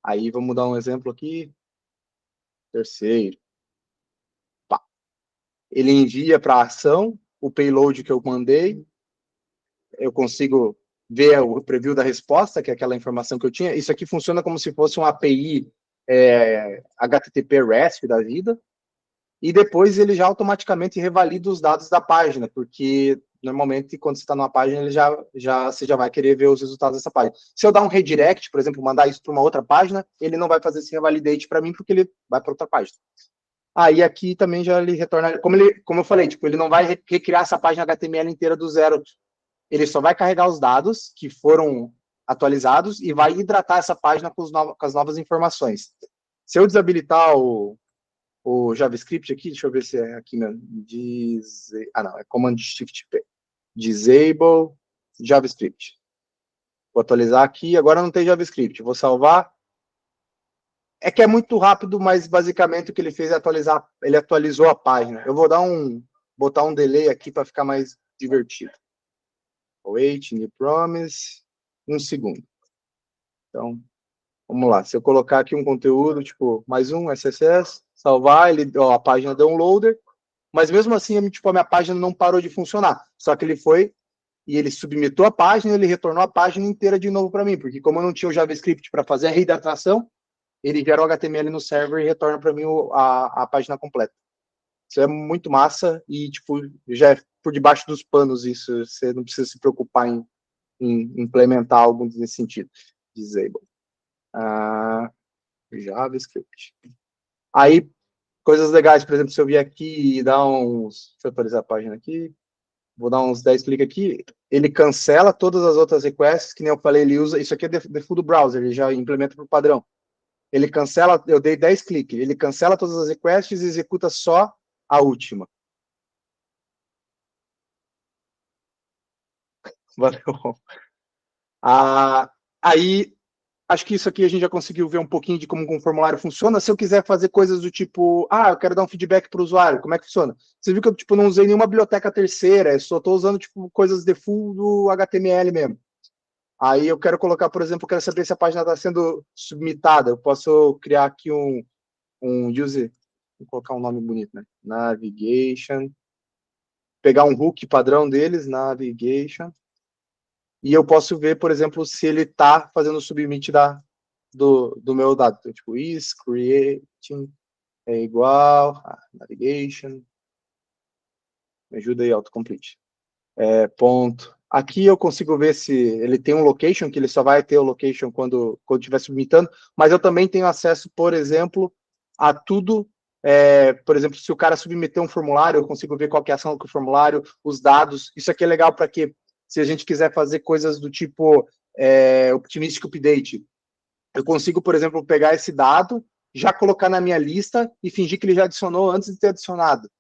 S1: Aí, vamos dar um exemplo aqui. Terceiro. Pá. Ele envia para a ação o payload que eu mandei. Eu consigo ver o preview da resposta, que é aquela informação que eu tinha. Isso aqui funciona como se fosse uma API HTTP REST da vida. E depois ele já automaticamente revalida os dados da página, porque normalmente quando você está numa página, você já vai querer ver os resultados dessa página. Se eu dar um redirect, por exemplo, mandar isso para uma outra página, ele não vai fazer esse revalidate para mim, porque ele vai para outra página. E aqui também já ele retorna, como eu falei, tipo, ele não vai recriar essa página HTML inteira do zero, ele só vai carregar os dados que foram atualizados e vai hidratar essa página com as novas informações. Se eu desabilitar o JavaScript aqui, deixa eu ver se é aqui mesmo. Não, é Command Shift P. Disable JavaScript. Vou atualizar aqui, agora não tem JavaScript. Vou salvar. É que é muito rápido, mas basicamente o que ele fez é atualizar, ele atualizou a página. Eu vou botar um delay aqui para ficar mais divertido. Wait, new promise, 1 segundo. Então, vamos lá. Se eu colocar aqui um conteúdo, tipo, mais um SSS, salvar, a página deu um loader, mas mesmo assim, tipo, a minha página não parou de funcionar. Só que ele foi e ele submitou a página, ele retornou a página inteira de novo para mim, porque como eu não tinha o JavaScript para fazer a reidratação, ele gera o HTML no server e retorna para mim a página completa. Isso é muito massa e, tipo, já é por debaixo dos panos isso. Você não precisa se preocupar em implementar algo nesse sentido. Disable. JavaScript. Aí, coisas legais, por exemplo, se eu vier aqui e dar uns... Deixa eu atualizar a página aqui. Vou dar uns 10 cliques aqui. Ele cancela todas as outras requests, que nem eu falei, ele usa... Isso aqui é default do browser, ele já implementa por padrão. Ele cancela... Eu dei 10 cliques. Ele cancela todas as requests e executa só a última. Valeu. Aí, acho que isso aqui a gente já conseguiu ver um pouquinho de como um formulário funciona. Se eu quiser fazer coisas do tipo, eu quero dar um feedback para o usuário, como é que funciona? Você viu que eu tipo, não usei nenhuma biblioteca terceira, eu só estou usando tipo, coisas default do HTML mesmo. Aí eu quero colocar, por exemplo, eu quero saber se a página está sendo submitada. Eu posso criar aqui um user, vou colocar um nome bonito, né? Navigation. Pegar um hook padrão deles, navigation. E eu posso ver, por exemplo, se ele está fazendo o submit do meu dado. Então, tipo, is creating é igual navigation. Me ajuda aí, autocomplete. Ponto. Aqui eu consigo ver se ele tem um location, que ele só vai ter o location quando estiver submitando, mas eu também tenho acesso, por exemplo, a tudo. Por exemplo, se o cara submeter um formulário, eu consigo ver qual que é a ação do formulário, os dados. Isso aqui é legal para quê? Se a gente quiser fazer coisas do tipo optimistic update, eu consigo, por exemplo, pegar esse dado, já colocar na minha lista e fingir que ele já adicionou antes de ter adicionado.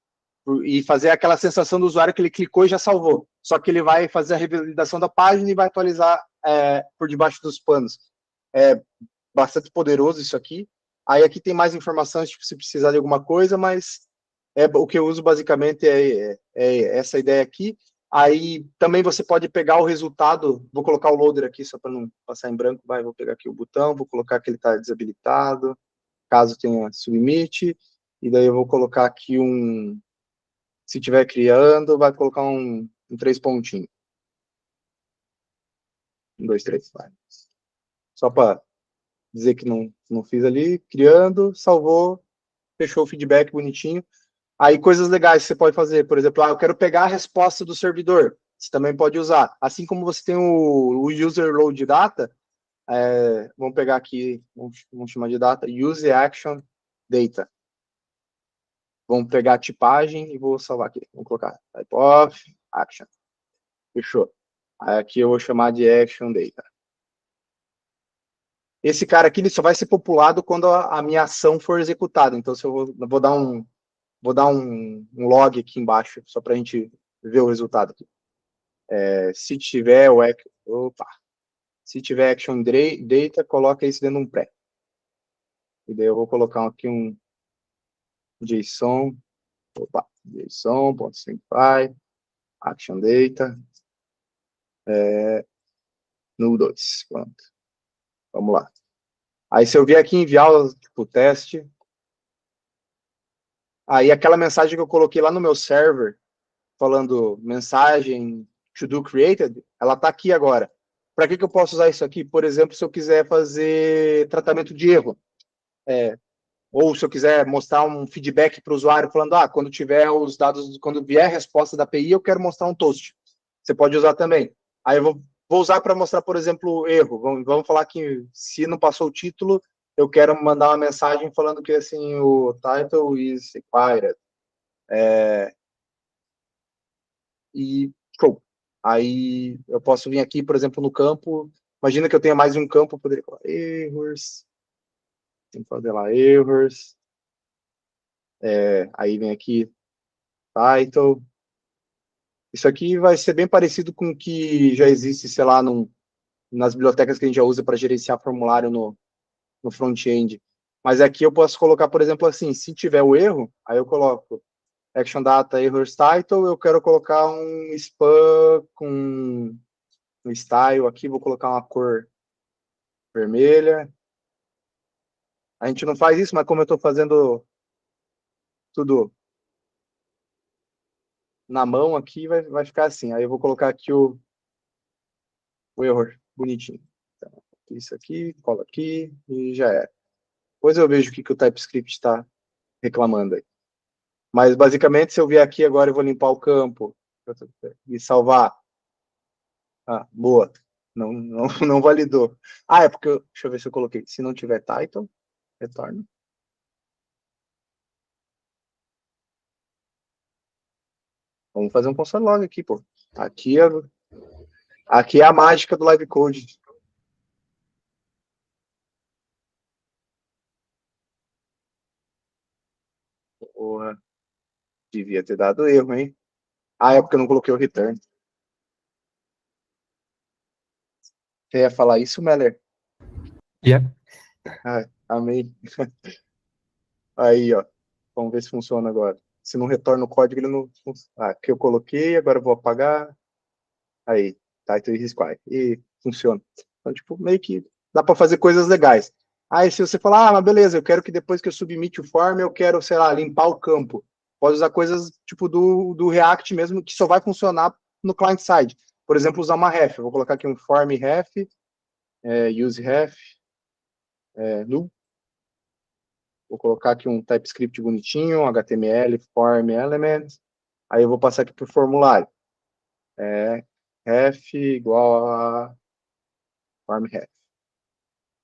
S1: E fazer aquela sensação do usuário que ele clicou e já salvou. Só que ele vai fazer a revalidação da página e vai atualizar por debaixo dos panos. É bastante poderoso isso aqui. Aí aqui tem mais informações, tipo, se precisar de alguma coisa, mas o que eu uso basicamente é essa ideia aqui. Aí também você pode pegar o resultado, vou colocar o loader aqui só para não passar em branco, vou pegar aqui o botão, vou colocar que ele está desabilitado, caso tenha submit, e daí eu vou colocar aqui se estiver criando, vai colocar um 3 pontinhos. 1, 2, 3, vai. Só para dizer que não fiz ali, criando, salvou, fechou o feedback bonitinho. Aí, coisas legais que você pode fazer, por exemplo, eu quero pegar a resposta do servidor, você também pode usar. Assim como você tem o user load data, vamos pegar aqui, vamos chamar de data, use action data. Vamos pegar a tipagem e vou salvar aqui. Vamos colocar type of action. Fechou. Aí aqui eu vou chamar de action data. Esse cara aqui ele só vai ser populado quando a minha ação for executada. Então, se eu vou dar um log aqui embaixo, só para a gente ver o resultado aqui. Se tiver se tiver action data, coloca isso dentro de um pré. E daí eu vou colocar aqui um JSON, JSON.simplify, action data, no 2, pronto. Vamos lá. Aí se eu vier aqui enviar o teste, aí aquela mensagem que eu coloquei lá no meu server, falando mensagem to do created, ela está aqui agora. Para que eu posso usar isso aqui? Por exemplo, se eu quiser fazer tratamento de erro, ou se eu quiser mostrar um feedback para o usuário, falando, quando tiver os dados, quando vier a resposta da API, eu quero mostrar um toast. Você pode usar também. Aí eu vou usar para mostrar, por exemplo, erro. Vamos falar que se não passou o título, eu quero mandar uma mensagem falando que assim, o title is expired. E show. Aí eu posso vir aqui, por exemplo, no campo. Imagina que eu tenha mais de um campo, eu poderia falar errors. Tem que fazer lá errors. Aí vem aqui title. Isso aqui vai ser bem parecido com o que já existe, sei lá, nas bibliotecas que a gente já usa para gerenciar formulário no front-end. Mas aqui eu posso colocar, por exemplo, assim, se tiver o erro, aí eu coloco action data errors title, eu quero colocar um span com um style aqui, vou colocar uma cor vermelha. A gente não faz isso, mas como eu estou fazendo tudo na mão aqui, vai ficar assim. Aí eu vou colocar aqui o error bonitinho. Então, isso aqui, cola aqui e já é. Depois eu vejo o que o TypeScript está reclamando aí. Mas, basicamente, se eu vier aqui agora, eu vou limpar o campo e salvar. Boa. Não validou. É porque, deixa eu ver se eu coloquei. Se não tiver title, retorna. Vamos fazer um console log aqui, pô. Aqui é a mágica do live code. Porra. Devia ter dado erro, hein? É porque eu não coloquei o return. Você ia falar isso, Meller?
S2: Yeah.
S1: Ai, amei. Aí, ó. Vamos ver se funciona agora. Se não retorna o código, ele não funciona. Ah, que eu coloquei, agora eu vou apagar. Aí, title e require. E funciona. Então, tipo, meio que dá para fazer coisas legais. Aí, se você falar, mas beleza, eu quero que depois que eu submite o form, eu quero, sei lá, limpar o campo. Pode usar coisas tipo do React mesmo, que só vai funcionar no client side. Por exemplo, usar uma ref. Eu vou colocar aqui um form ref, use ref, null. Vou colocar aqui um TypeScript bonitinho, HTML, form element. Aí eu vou passar aqui para o formulário. Ref igual a form ref.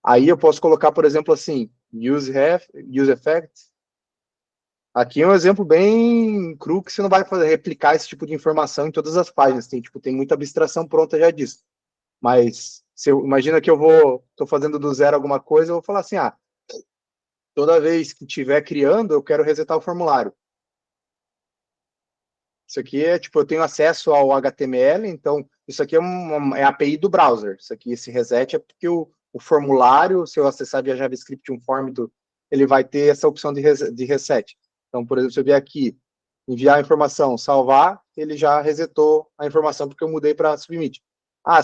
S1: Aí eu posso colocar, por exemplo, assim, use effect. Aqui é um exemplo bem cru que você não vai replicar esse tipo de informação em todas as páginas. Tem muita abstração pronta já disso. Mas se eu imagina que estou fazendo do zero alguma coisa, eu vou falar assim, toda vez que estiver criando, eu quero resetar o formulário. Isso aqui é, eu tenho acesso ao HTML, então isso aqui é a API do browser. Isso aqui, esse reset é porque o formulário, se eu acessar via JavaScript um form, ele vai ter essa opção de reset. Então, por exemplo, se eu vier aqui, enviar a informação, salvar, ele já resetou a informação porque eu mudei para submit.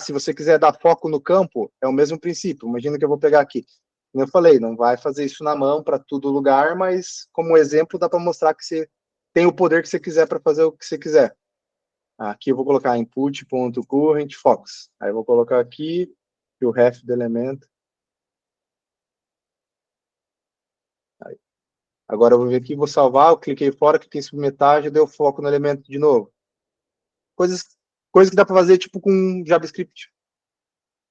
S1: Se você quiser dar foco no campo, é o mesmo princípio. Imagina que eu vou pegar aqui. Como eu falei, não vai fazer isso na mão para todo lugar, mas como exemplo dá para mostrar que você tem o poder que você quiser para fazer o que você quiser. Aqui eu vou colocar input.current focus. Aí eu vou colocar aqui o ref do elemento. Aí. Agora eu vou vir aqui, vou salvar, eu cliquei fora, cliquei em submetar, já deu foco no elemento de novo. Coisas que dá para fazer tipo com JavaScript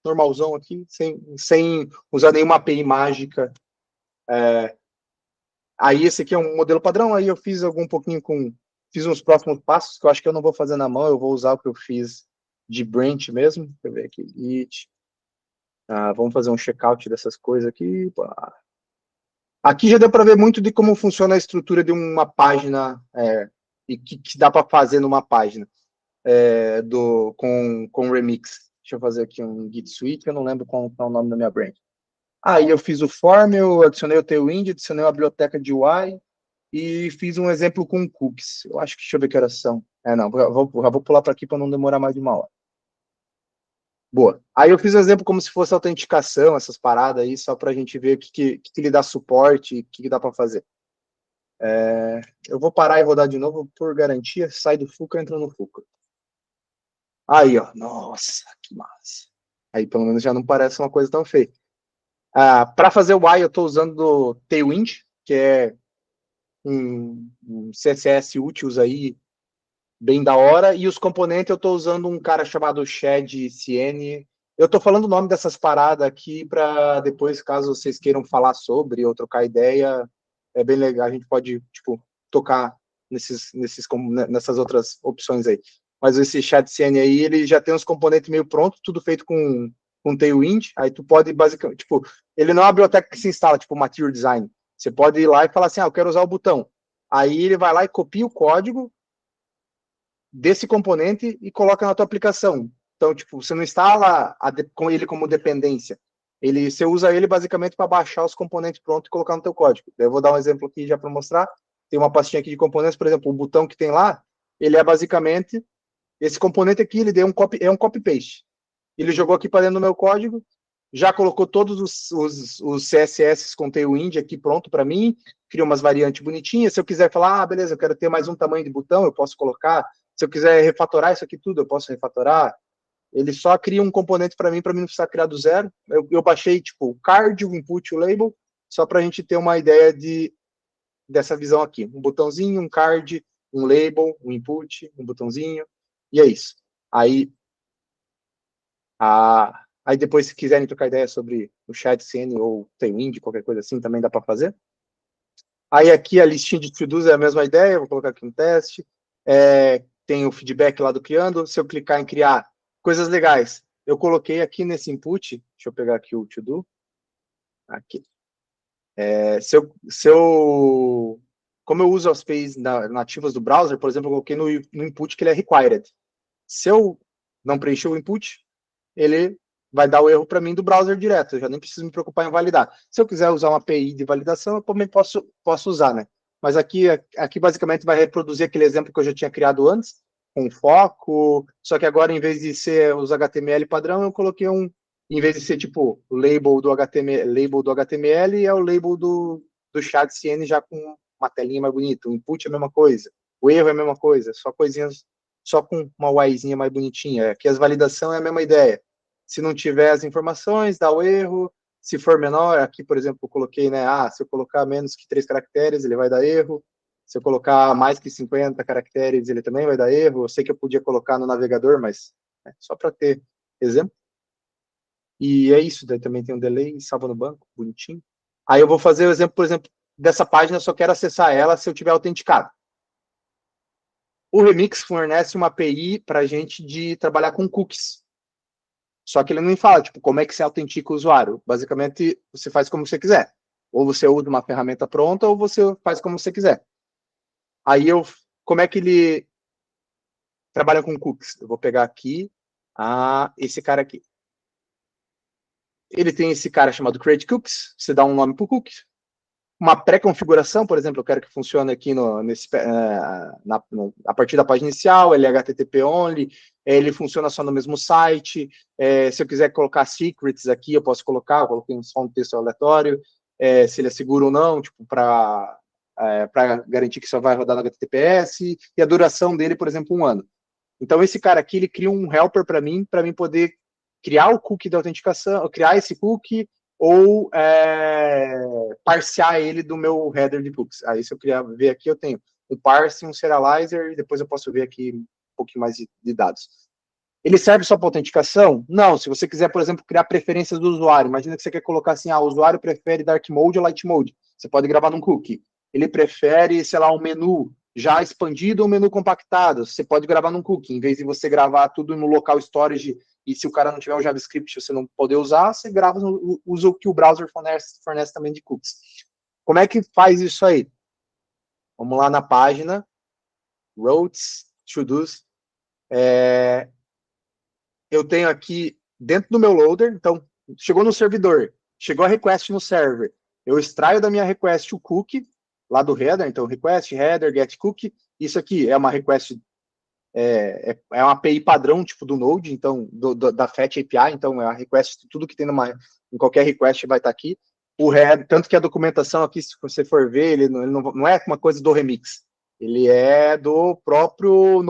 S1: normalzão aqui, sem usar nenhuma API mágica. Aí esse aqui é um modelo padrão, aí eu fiz fiz uns próximos passos que eu acho que eu não vou fazer na mão, eu vou usar o que eu fiz de branch mesmo. Deixa eu ver aqui, it. Vamos fazer um checkout dessas coisas aqui. Aqui já deu para ver muito de como funciona a estrutura de uma página e o que dá para fazer numa página com Remix. Deixa eu fazer aqui um Git Suite, eu não lembro qual é o nome da minha branch. Aí eu fiz o form, eu adicionei o Tailwind, adicionei a biblioteca de UI e fiz um exemplo com cookies. Eu acho que, deixa eu ver que horas são. Não, já vou pular para aqui para não demorar mais de uma hora. Boa. Aí eu fiz um exemplo como se fosse autenticação, essas paradas aí, só para a gente ver o que ele dá suporte e o que dá para fazer. Eu vou parar e rodar de novo por garantia. Sai do Fuca, entra no Fuca. Aí, ó. Nossa, que massa. Aí pelo menos já não parece uma coisa tão feia. Para fazer o UI, eu estou usando o Tailwind, que é um CSS úteis aí, bem da hora, e os componentes eu estou usando um cara chamado Shed CN. Eu estou falando o nome dessas paradas aqui para depois, caso vocês queiram falar sobre ou trocar ideia, é bem legal, a gente pode, tocar nessas outras opções aí. Mas esse Shed CN aí, ele já tem os componentes meio prontos, tudo feito com Tailwind, aí tu pode basicamente, ele não é uma biblioteca que se instala, tipo Material Design. Você pode ir lá e falar assim, eu quero usar o botão. Aí ele vai lá e copia o código desse componente e coloca na tua aplicação. Então, você não instala com ele como dependência. Você usa ele basicamente para baixar os componentes prontos e colocar no teu código. Eu vou dar um exemplo aqui já para mostrar. Tem uma pastinha aqui de componentes, por exemplo, o botão que tem lá, ele é basicamente esse componente aqui, ele deu um copy-paste. Ele jogou aqui para dentro do meu código, já colocou todos os CSS com Tailwind aqui pronto para mim, criou umas variantes bonitinhas. Se eu quiser falar, beleza, eu quero ter mais um tamanho de botão, eu posso colocar. Se eu quiser refatorar isso aqui tudo, eu posso refatorar. Ele só cria um componente para mim não precisar criar do zero. Eu baixei, o card, o input, o label, só para a gente ter uma ideia dessa visão aqui. Um botãozinho, um card, um label, um input, um botãozinho, e é isso. Aí depois, se quiserem trocar ideia sobre o chat CN ou Tailwind, qualquer coisa assim, também dá para fazer. Aí aqui a listinha de to-dos é a mesma ideia, vou colocar aqui um teste. Tem o feedback lá do criando. Se eu clicar em criar coisas legais, eu coloquei aqui nesse input, deixa eu pegar aqui o to-do. Aqui. Como eu uso as APIs nativas do browser, por exemplo, eu coloquei no input que ele é required. Se eu não preencher o input, ele vai dar o erro para mim do browser direto, eu já nem preciso me preocupar em validar. Se eu quiser usar uma API de validação, eu também posso usar, né? Mas aqui basicamente vai reproduzir aquele exemplo que eu já tinha criado antes, com foco, só que agora em vez de ser os HTML padrão, eu coloquei em vez de ser tipo o label do HTML, é o label do chat CN já com uma telinha mais bonita, o input é a mesma coisa, o erro é a mesma coisa, só coisinhas, só com uma UIzinha mais bonitinha. Aqui as validação é a mesma ideia. Se não tiver as informações, dá o erro. Se for menor, aqui, por exemplo, eu coloquei, né? Se eu colocar menos que 3 caracteres, ele vai dar erro. Se eu colocar mais que 50 caracteres, ele também vai dar erro. Eu sei que eu podia colocar no navegador, mas só para ter exemplo. E é isso, daí também tem um delay, salva no banco, bonitinho. Aí eu vou fazer o exemplo, por exemplo, dessa página, eu só quero acessar ela se eu tiver autenticado. O Remix fornece uma API para a gente de trabalhar com cookies. Só que ele não me fala, tipo, como é que você autentica o usuário. Basicamente, você faz como você quiser. Ou você usa uma ferramenta pronta, ou você faz como você quiser. Aí, como é que ele trabalha com cookies? Eu vou pegar aqui, esse cara aqui. Ele tem esse cara chamado Create Cookies. Você dá um nome para o cookie. Uma pré-configuração, por exemplo, eu quero que funcione aqui a partir da página inicial, ele é HTTP only, ele funciona só no mesmo site. Se eu quiser colocar secrets aqui, eu posso colocar, eu coloquei só um texto aleatório, se ele é seguro ou não, tipo, para garantir que só vai rodar no HTTPS, e a duração dele, por exemplo, 1 ano. Então, esse cara aqui, ele cria um helper para mim poder criar o cookie da autenticação, criar esse cookie, ou parsear ele do meu header de cookies. Aí, se eu queria ver aqui, eu tenho um parse, um serializer, e depois eu posso ver aqui um pouquinho mais de dados. Ele serve só para autenticação? Não. Se você quiser, por exemplo, criar preferências do usuário, imagina que você quer colocar assim, o usuário prefere dark mode ou light mode. Você pode gravar num cookie. Ele prefere, sei lá, um menu já expandido ou um menu compactado. Você pode gravar num cookie. Em vez de você gravar tudo no local storage e se o cara não tiver o JavaScript, você não poder usar, você grava, usa o que o browser fornece também de cookies. Como é que faz isso aí? Vamos lá na página, routes, to-dos. Eu tenho aqui, dentro do meu loader, então, chegou no servidor, chegou a request no server, eu extraio da minha request o cookie, lá do header, então, request, header, get cookie, isso aqui é uma request, é uma API padrão, tipo do Node, então, da Fetch API, então, é a request, tudo que tem em qualquer request vai estar aqui. O header, tanto que a documentação aqui, se você for ver, ele não é uma coisa do Remix, ele é do próprio,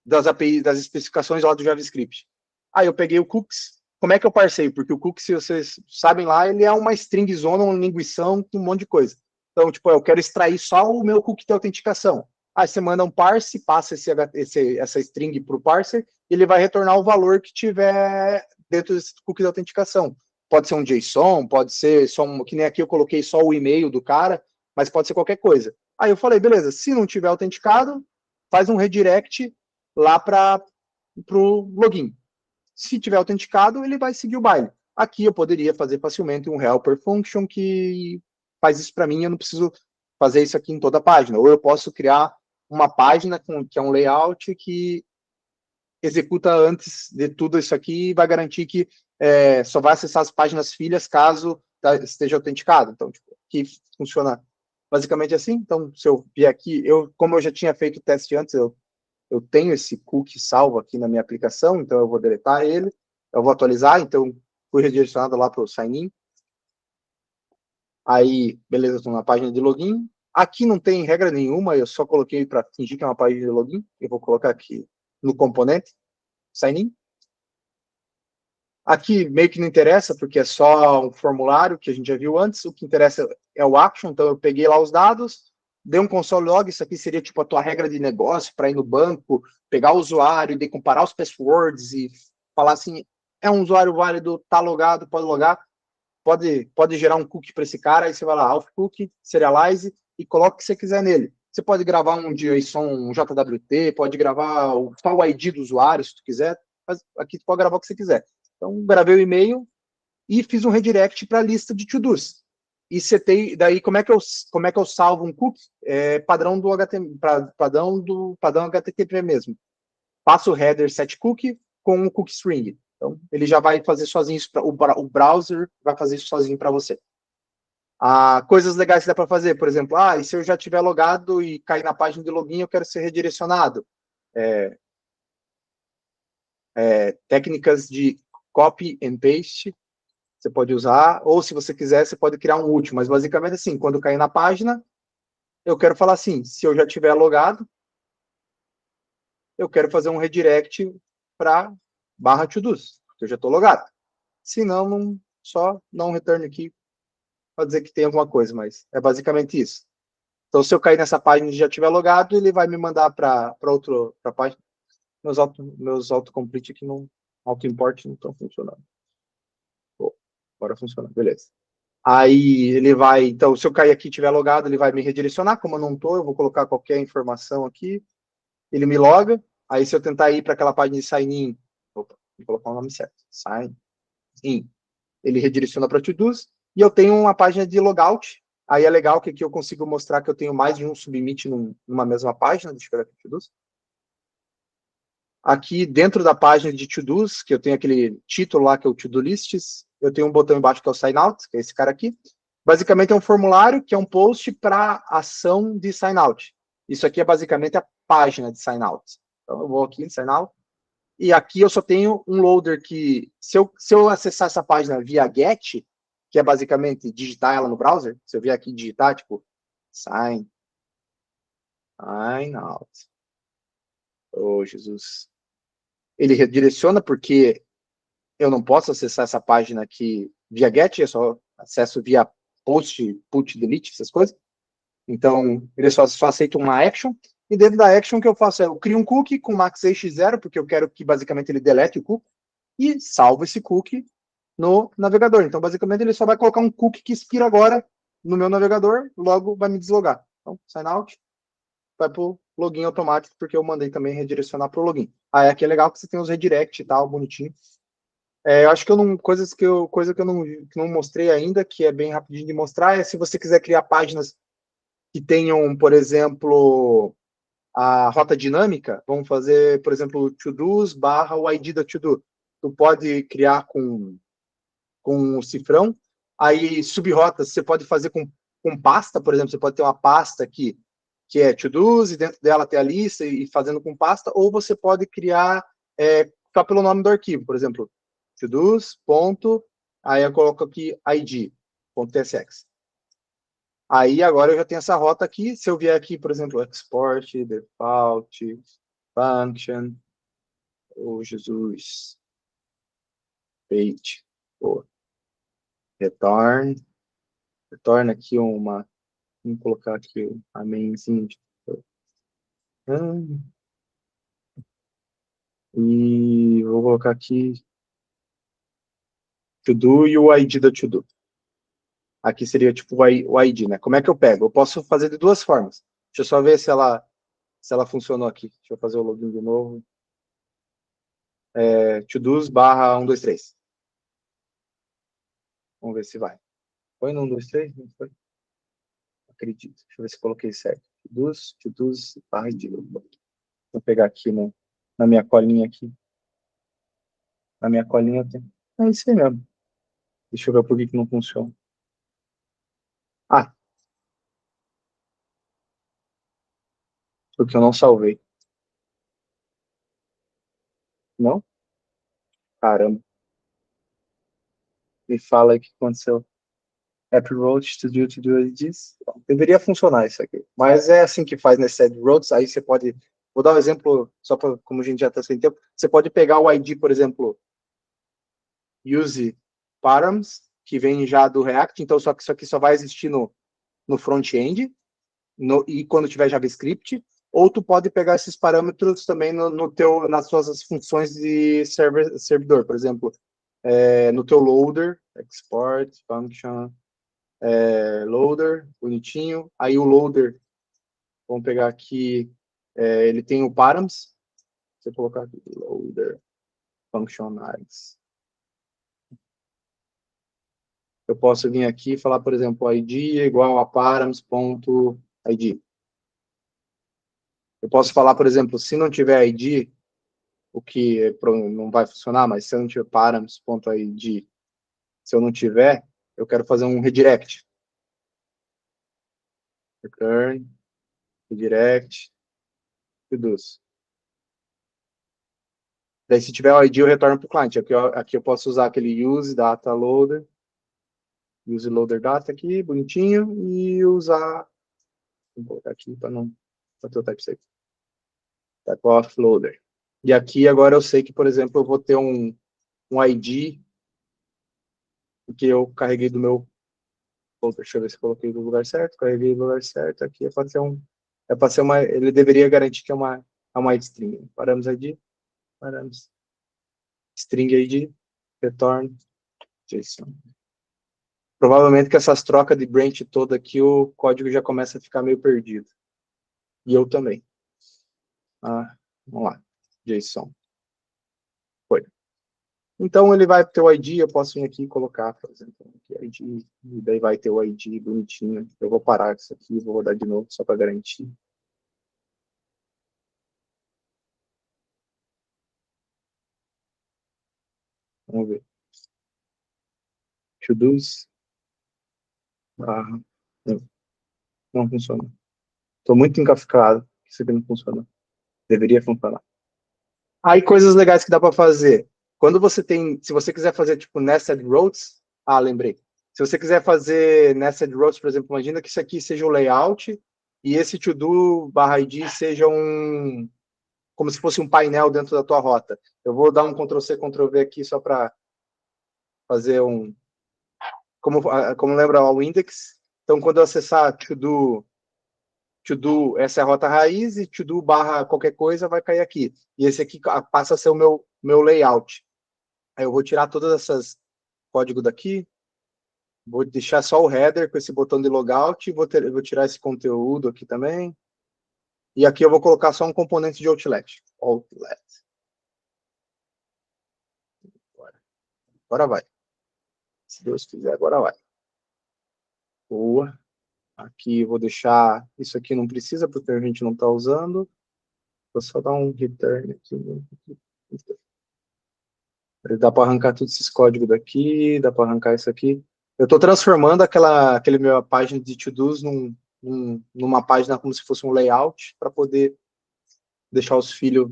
S1: das APIs, das especificações lá do JavaScript. Aí eu peguei o cookies. Como é que eu parsei? Porque o cookies, se vocês sabem lá, ele é uma string zona, uma linguição, com um monte de coisa. Então, tipo, eu quero extrair só o meu cookie de autenticação. Aí você manda um parse, passa essa string para o parser, e ele vai retornar o valor que tiver dentro desse cookie de autenticação. Pode ser um JSON, pode ser só que nem aqui eu coloquei só o e-mail do cara, mas pode ser qualquer coisa. Aí eu falei, beleza, se não tiver autenticado, faz um redirect lá para o login. Se tiver autenticado, ele vai seguir o baile. Aqui eu poderia fazer facilmente um helper function que faz isso para mim, eu não preciso fazer isso aqui em toda a página. Ou eu posso criar uma página que é um layout que executa antes de tudo isso aqui e vai garantir que só vai acessar as páginas filhas caso esteja autenticado. Então, tipo, aqui funciona basicamente assim. Então, se eu vier aqui, como eu já tinha feito o teste antes, eu tenho esse cookie salvo aqui na minha aplicação, então eu vou deletar ele, eu vou atualizar, então fui redirecionado lá para o sign-in. Aí, beleza, estou na página de login. Aqui não tem regra nenhuma, eu só coloquei para fingir que é uma página de login. Eu vou colocar aqui no componente, sign-in. Aqui meio que não interessa, porque é só um formulário que a gente já viu antes. O que interessa é o action, então eu peguei lá os dados, dei um console log, isso aqui seria tipo a tua regra de negócio para ir no banco, pegar o usuário e comparar os passwords e falar assim, é um usuário válido, tá logado, pode logar, pode gerar um cookie para esse cara, aí você vai lá, auth cookie, serialize e coloca o que você quiser nele. Você pode gravar um JSON, um JWT, pode gravar só o ID do usuário, se tu quiser, mas aqui tu pode gravar o que você quiser. Então, gravei o e-mail e fiz um redirect para a lista de to-dos. E setei, daí como é que eu salvo um cookie? Padrão do HTTP, padrão HTTP mesmo. Passo o header set cookie, com o cookie string. Então, ele já vai fazer sozinho isso, o browser vai fazer isso sozinho para você. Coisas legais que dá para fazer, por exemplo, e se eu já tiver logado e cair na página de login, eu quero ser redirecionado. Técnicas de copy and paste, você pode usar, ou se você quiser, você pode criar um último, mas basicamente assim, quando cair na página, eu quero falar assim, se eu já tiver logado, eu quero fazer um redirect para /todos, porque eu já estou logado. Se não, só não return aqui para dizer que tem alguma coisa, mas é basicamente isso. Então, se eu cair nessa página e já tiver logado, ele vai me mandar para outra página. Meus autocomplete aqui não, auto-import não estão funcionando. Agora funciona, beleza. Aí ele vai, então, se eu cair aqui e tiver logado, ele vai me redirecionar, como eu não estou, eu vou colocar qualquer informação aqui, ele me loga, aí se eu tentar ir para aquela página de sign in, vou colocar o nome certo, sign in, ele redireciona para to-dos, e eu tenho uma página de logout, aí é legal que aqui eu consigo mostrar que eu tenho mais de um submit numa mesma página, deixa eu ver aqui, to-dos. Aqui dentro da página de to-dos, que eu tenho aquele título lá, que é o to-do lists, eu tenho um botão embaixo que é o sign out, que é esse cara aqui. Basicamente é um formulário que é um post para ação de sign out. Isso aqui é basicamente a página de sign out. Então eu vou aqui em sign out, e aqui eu só tenho um loader que, se eu acessar essa página via get, que é basicamente digitar ela no browser, se eu vier aqui digitar, tipo, sign out. Oh, Jesus. Ele redireciona porque eu não posso acessar essa página aqui via get, eu só acesso via post, put, delete, essas coisas. Então, ele só aceita uma action, e dentro da action o que eu faço é, eu crio um cookie com maxh0, porque eu quero que basicamente ele delete o cookie, e salvo esse cookie no navegador. Então, basicamente, ele só vai colocar um cookie que expira agora no meu navegador, logo vai me deslogar. Então, sign out, vai para o login automático, porque eu mandei também redirecionar para o login. Aí aqui é legal que você tem os redirect e tal, bonitinho. Eu acho que eu não, coisa que eu não mostrei ainda, que é bem rapidinho de mostrar, é se você quiser criar páginas que tenham, por exemplo, a rota dinâmica, vamos fazer, por exemplo, to-dos / o ID da to-do. Tu pode criar com o cifrão, aí subrrotas você pode fazer com pasta, por exemplo, você pode ter uma pasta aqui, que é to-dos, e dentro dela ter a lista e fazendo com pasta, ou você pode criar só pelo nome do arquivo, por exemplo, to-dos, ponto, aí eu coloco aqui id.tsx. Aí agora eu já tenho essa rota aqui, se eu vier aqui, por exemplo, export, default, function, Jesus, page, return aqui vamos colocar aqui a mainzinha. E vou colocar aqui to-do e o ID da to-do. Aqui seria tipo o ID, né? Como é que eu pego? Eu posso fazer de duas formas. Deixa eu só ver se ela funcionou aqui. Deixa eu fazer o login de novo. To-dos /123. Vamos ver se vai. Foi no 123? Não foi? Acredito. Deixa eu ver se coloquei certo. To-dos /ID. Vou pegar aqui na minha colinha aqui. Na minha colinha tem. É isso aí mesmo. Deixa eu ver por que não funciona. Porque eu não salvei. Não? Caramba. Me fala aí o que aconteceu. App Road to do IDs. Deveria funcionar isso aqui. Mas é assim que faz nesse App Roads. Aí você pode. Vou dar um exemplo, só para como a gente já está sem tempo. Você pode pegar o ID, por exemplo, use params, que vem já do React. Então, só que isso aqui só vai existir no front-end e quando tiver JavaScript. Ou tu pode pegar esses parâmetros também nas suas funções de servidor. Por exemplo, no teu loader, export, function, loader, bonitinho. Aí o loader, vamos pegar aqui, ele tem o params. Você colocar aqui, loader, functionaries. Eu posso vir aqui e falar, por exemplo, id é igual a params.id. Eu posso falar, por exemplo, se não tiver id, o que não vai funcionar, mas se eu não tiver params.id, se eu não tiver, eu quero fazer um redirect. Return, redirect, reduce. Daí, se tiver o ID, eu retorno para o cliente. Aqui eu posso usar aquele use data loader, use loader data aqui, bonitinho, e usar, vou botar aqui para não ter o type safe. Type of loader. E aqui agora eu sei que, por exemplo, eu vou ter um ID que eu carreguei do meu folder. Deixa eu ver se eu coloquei no lugar certo. Carreguei no lugar certo. Aqui é para ser uma. Ele deveria garantir que é uma ID string. Paramos ID, paramos string ID, return JSON. Provavelmente com essas trocas de branch toda aqui, o código já começa a ficar meio perdido. E eu também. Vamos lá. JSON. Foi. Então, ele vai ter o ID, eu posso vir aqui e colocar, por exemplo, aqui, ID, e daí vai ter o ID bonitinho. Eu vou parar isso aqui, vou rodar de novo, só para garantir. Vamos ver. To-dos. Não funciona. Estou muito encascado. Isso aqui não funciona. Deveria funcionar. Aí, coisas legais que dá para fazer. Quando você tem, se você quiser fazer tipo nested rows, lembrei. Se você quiser fazer nested rows, por exemplo, imagina que isso aqui seja o layout e esse to-do /id seja como se fosse um painel dentro da tua rota. Eu vou dar um Ctrl+C, Ctrl+V aqui só para fazer como lembra o index. Então, quando eu acessar to-do, essa é a rota raiz, e to-do / qualquer coisa vai cair aqui. E esse aqui passa a ser o meu layout. Aí eu vou tirar todas essas código daqui, vou deixar só o header com esse botão de logout, vou tirar esse conteúdo aqui também. E aqui eu vou colocar só um componente de outlet. Agora vai. Se Deus quiser, agora vai. Boa. Aqui eu vou deixar, isso aqui não precisa, porque a gente não está usando. Vou só dar um return aqui. Dá para arrancar todos esses códigos daqui, dá para arrancar isso aqui. Eu estou transformando aquele minha página de to-dos numa página como se fosse um layout, para poder deixar os filhos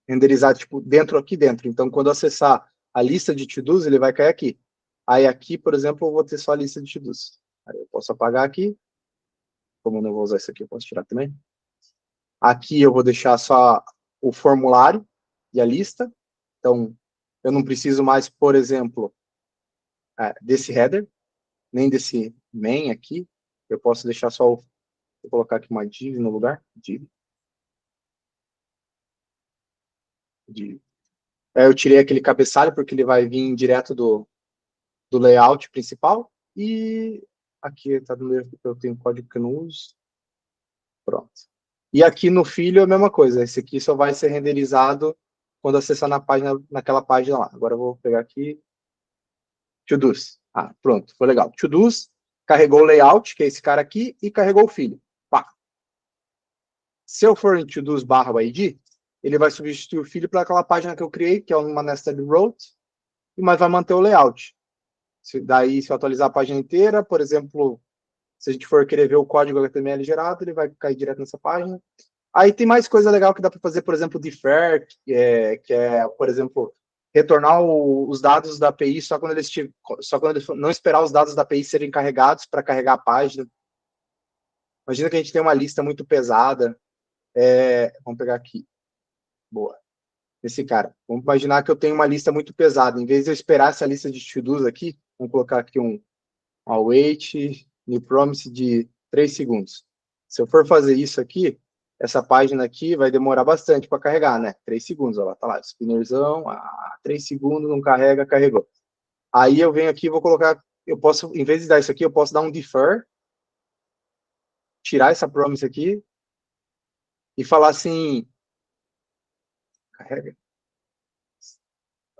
S1: renderizar tipo, aqui dentro. Então, quando eu acessar a lista de to-dos, ele vai cair aqui. Aí aqui, por exemplo, eu vou ter só a lista de to-dos. Aí eu posso apagar aqui. Como eu não vou usar isso aqui, eu posso tirar também. Aqui eu vou deixar só o formulário e a lista. Então, eu não preciso mais, por exemplo, desse header, nem desse main aqui. Eu posso deixar só vou colocar aqui uma div no lugar. Div. Eu tirei aquele cabeçalho, porque ele vai vir direto do layout principal. E aqui está no meio, eu tenho código que eu não uso. Pronto. E aqui no filho é a mesma coisa. Esse aqui só vai ser renderizado quando acessar naquela página lá. Agora eu vou pegar aqui. To-dos. Pronto, foi legal. To-dos, carregou o layout, que é esse cara aqui, e carregou o filho. Pá. Se eu for em to-dos /id, ele vai substituir o filho para aquela página que eu criei, que é uma nested row, mas vai manter o layout. Daí, se eu atualizar a página inteira, por exemplo, se a gente for querer ver o código HTML gerado, ele vai cair direto nessa página. Aí tem mais coisa legal que dá para fazer, por exemplo, defer, que é, por exemplo, retornar os dados da API só quando eles não esperar os dados da API serem carregados para carregar a página. Imagina que a gente tem uma lista muito pesada. Vamos pegar aqui. Boa. Esse cara. Vamos imaginar que eu tenho uma lista muito pesada. Em vez de eu esperar essa lista de to-dos aqui, vamos colocar aqui um await new promise de 3 segundos. Se eu for fazer isso aqui, essa página aqui vai demorar bastante para carregar, né? 3 segundos, ó, tá lá, spinnerzão, 3 segundos, não carrega, carregou. Aí eu venho aqui e vou colocar, eu posso, em vez de dar isso aqui, eu posso dar um defer, tirar essa promise aqui e falar assim, carrega.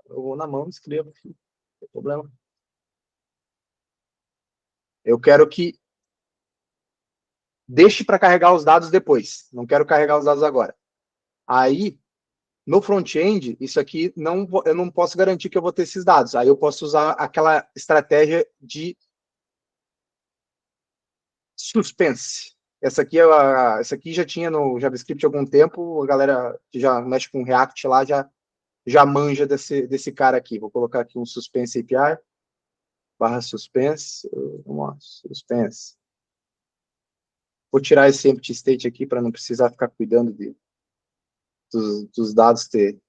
S1: Eu vou na mão, escrevo aqui, não tem problema. Eu quero que deixe para carregar os dados depois, não quero carregar os dados agora. Aí, No front-end, isso aqui eu não posso garantir que eu vou ter esses dados. Aí eu posso usar aquela estratégia de suspense. Essa aqui já tinha no JavaScript há algum tempo, a galera que já mexe com React lá já manja desse cara aqui. Vou colocar aqui um suspense API, / suspense, vamos lá, suspense. Vou tirar esse empty state aqui para não precisar ficar cuidando dos dados ter.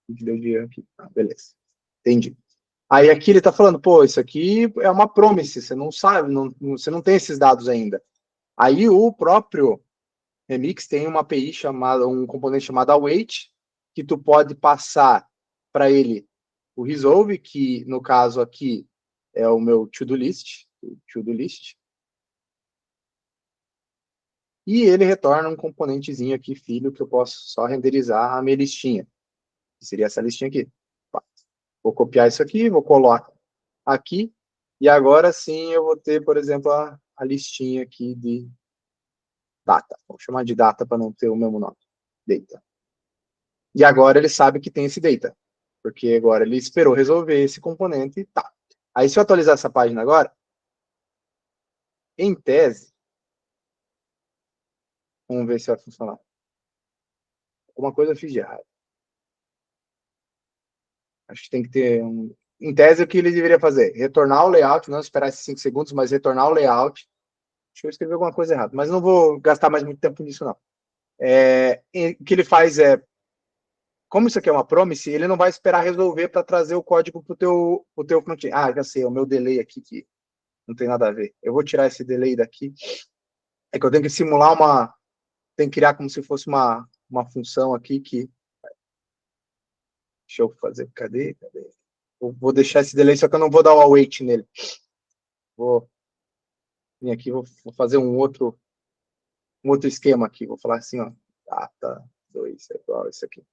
S1: Beleza, entendi. Aí aqui ele está falando, pô, isso aqui é uma promise, você não sabe, você não tem esses dados ainda. Aí o próprio Remix tem uma API chamada, um componente chamado await, que tu pode passar para ele o resolve, que no caso aqui é o meu to-do list, e ele retorna um componentezinho aqui, filho, que eu posso só renderizar a minha listinha, que seria essa listinha aqui. Vou copiar isso aqui, vou colocar aqui, e agora sim eu vou ter, por exemplo, a listinha aqui de data. Vou chamar de data para não ter o mesmo nome. Data. E agora ele sabe que tem esse data, porque agora ele esperou resolver esse componente e tá. Aí se eu atualizar essa página agora, em tese, vamos ver se vai funcionar. Alguma coisa eu fiz de errado. Acho que tem que ter um... Em tese, o que ele deveria fazer? Retornar o layout, não esperar esses 5 segundos, mas retornar o layout. Deixa eu escrever alguma coisa errada, mas não vou gastar mais muito tempo nisso, não. O que ele faz é, como isso aqui é uma promise, ele não vai esperar resolver para trazer o código para o teu front-end. Ah, já sei, é o meu delay aqui que não tem nada a ver. Eu vou tirar esse delay daqui. É que eu tenho que simular tenho que criar como se fosse uma função aqui que... Deixa eu fazer, cadê? Eu vou deixar esse delay, só que eu não vou dar o await nele. Vou vir aqui, vou fazer um outro esquema aqui. Vou falar assim, ó, data 2 é igual a isso aqui.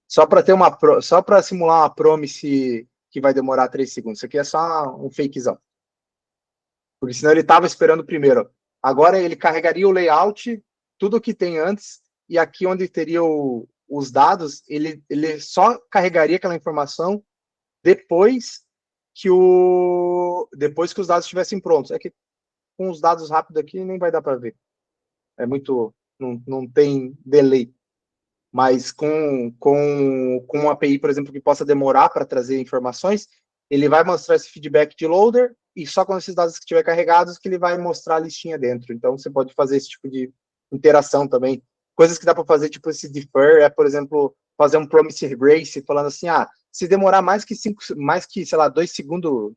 S1: Só para simular uma promise que vai demorar 3 segundos. Isso aqui é só um fakezão. Porque senão ele estava esperando primeiro. Agora ele carregaria o layout, tudo que tem antes, e aqui onde teria os dados, ele só carregaria aquela informação depois que os dados estivessem prontos. É que com os dados rápidos aqui nem vai dar para ver. É muito... Não tem delay. Mas com uma API, por exemplo, que possa demorar para trazer informações, ele vai mostrar esse feedback de loader e só quando esses dados estiverem carregados que ele vai mostrar a listinha dentro. Então, você pode fazer esse tipo de interação também. Coisas que dá para fazer, tipo esse defer, por exemplo, fazer um promise grace, falando assim, se demorar mais que, sei lá, 2 segundos,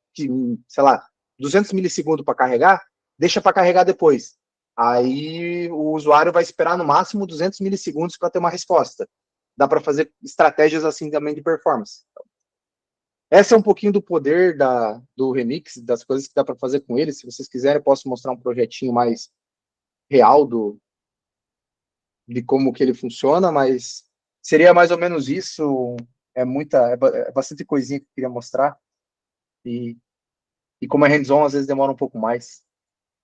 S1: sei lá, 200 milissegundos para carregar, deixa para carregar depois. Aí o usuário vai esperar no máximo 200 milissegundos para ter uma resposta. Dá para fazer estratégias assim também de performance. Esse é um pouquinho do poder do Remix, das coisas que dá para fazer com ele. Se vocês quiserem, eu posso mostrar um projetinho mais real de como que ele funciona, mas seria mais ou menos isso. É bastante coisinha que eu queria mostrar. E como é hands-on, às vezes demora um pouco mais.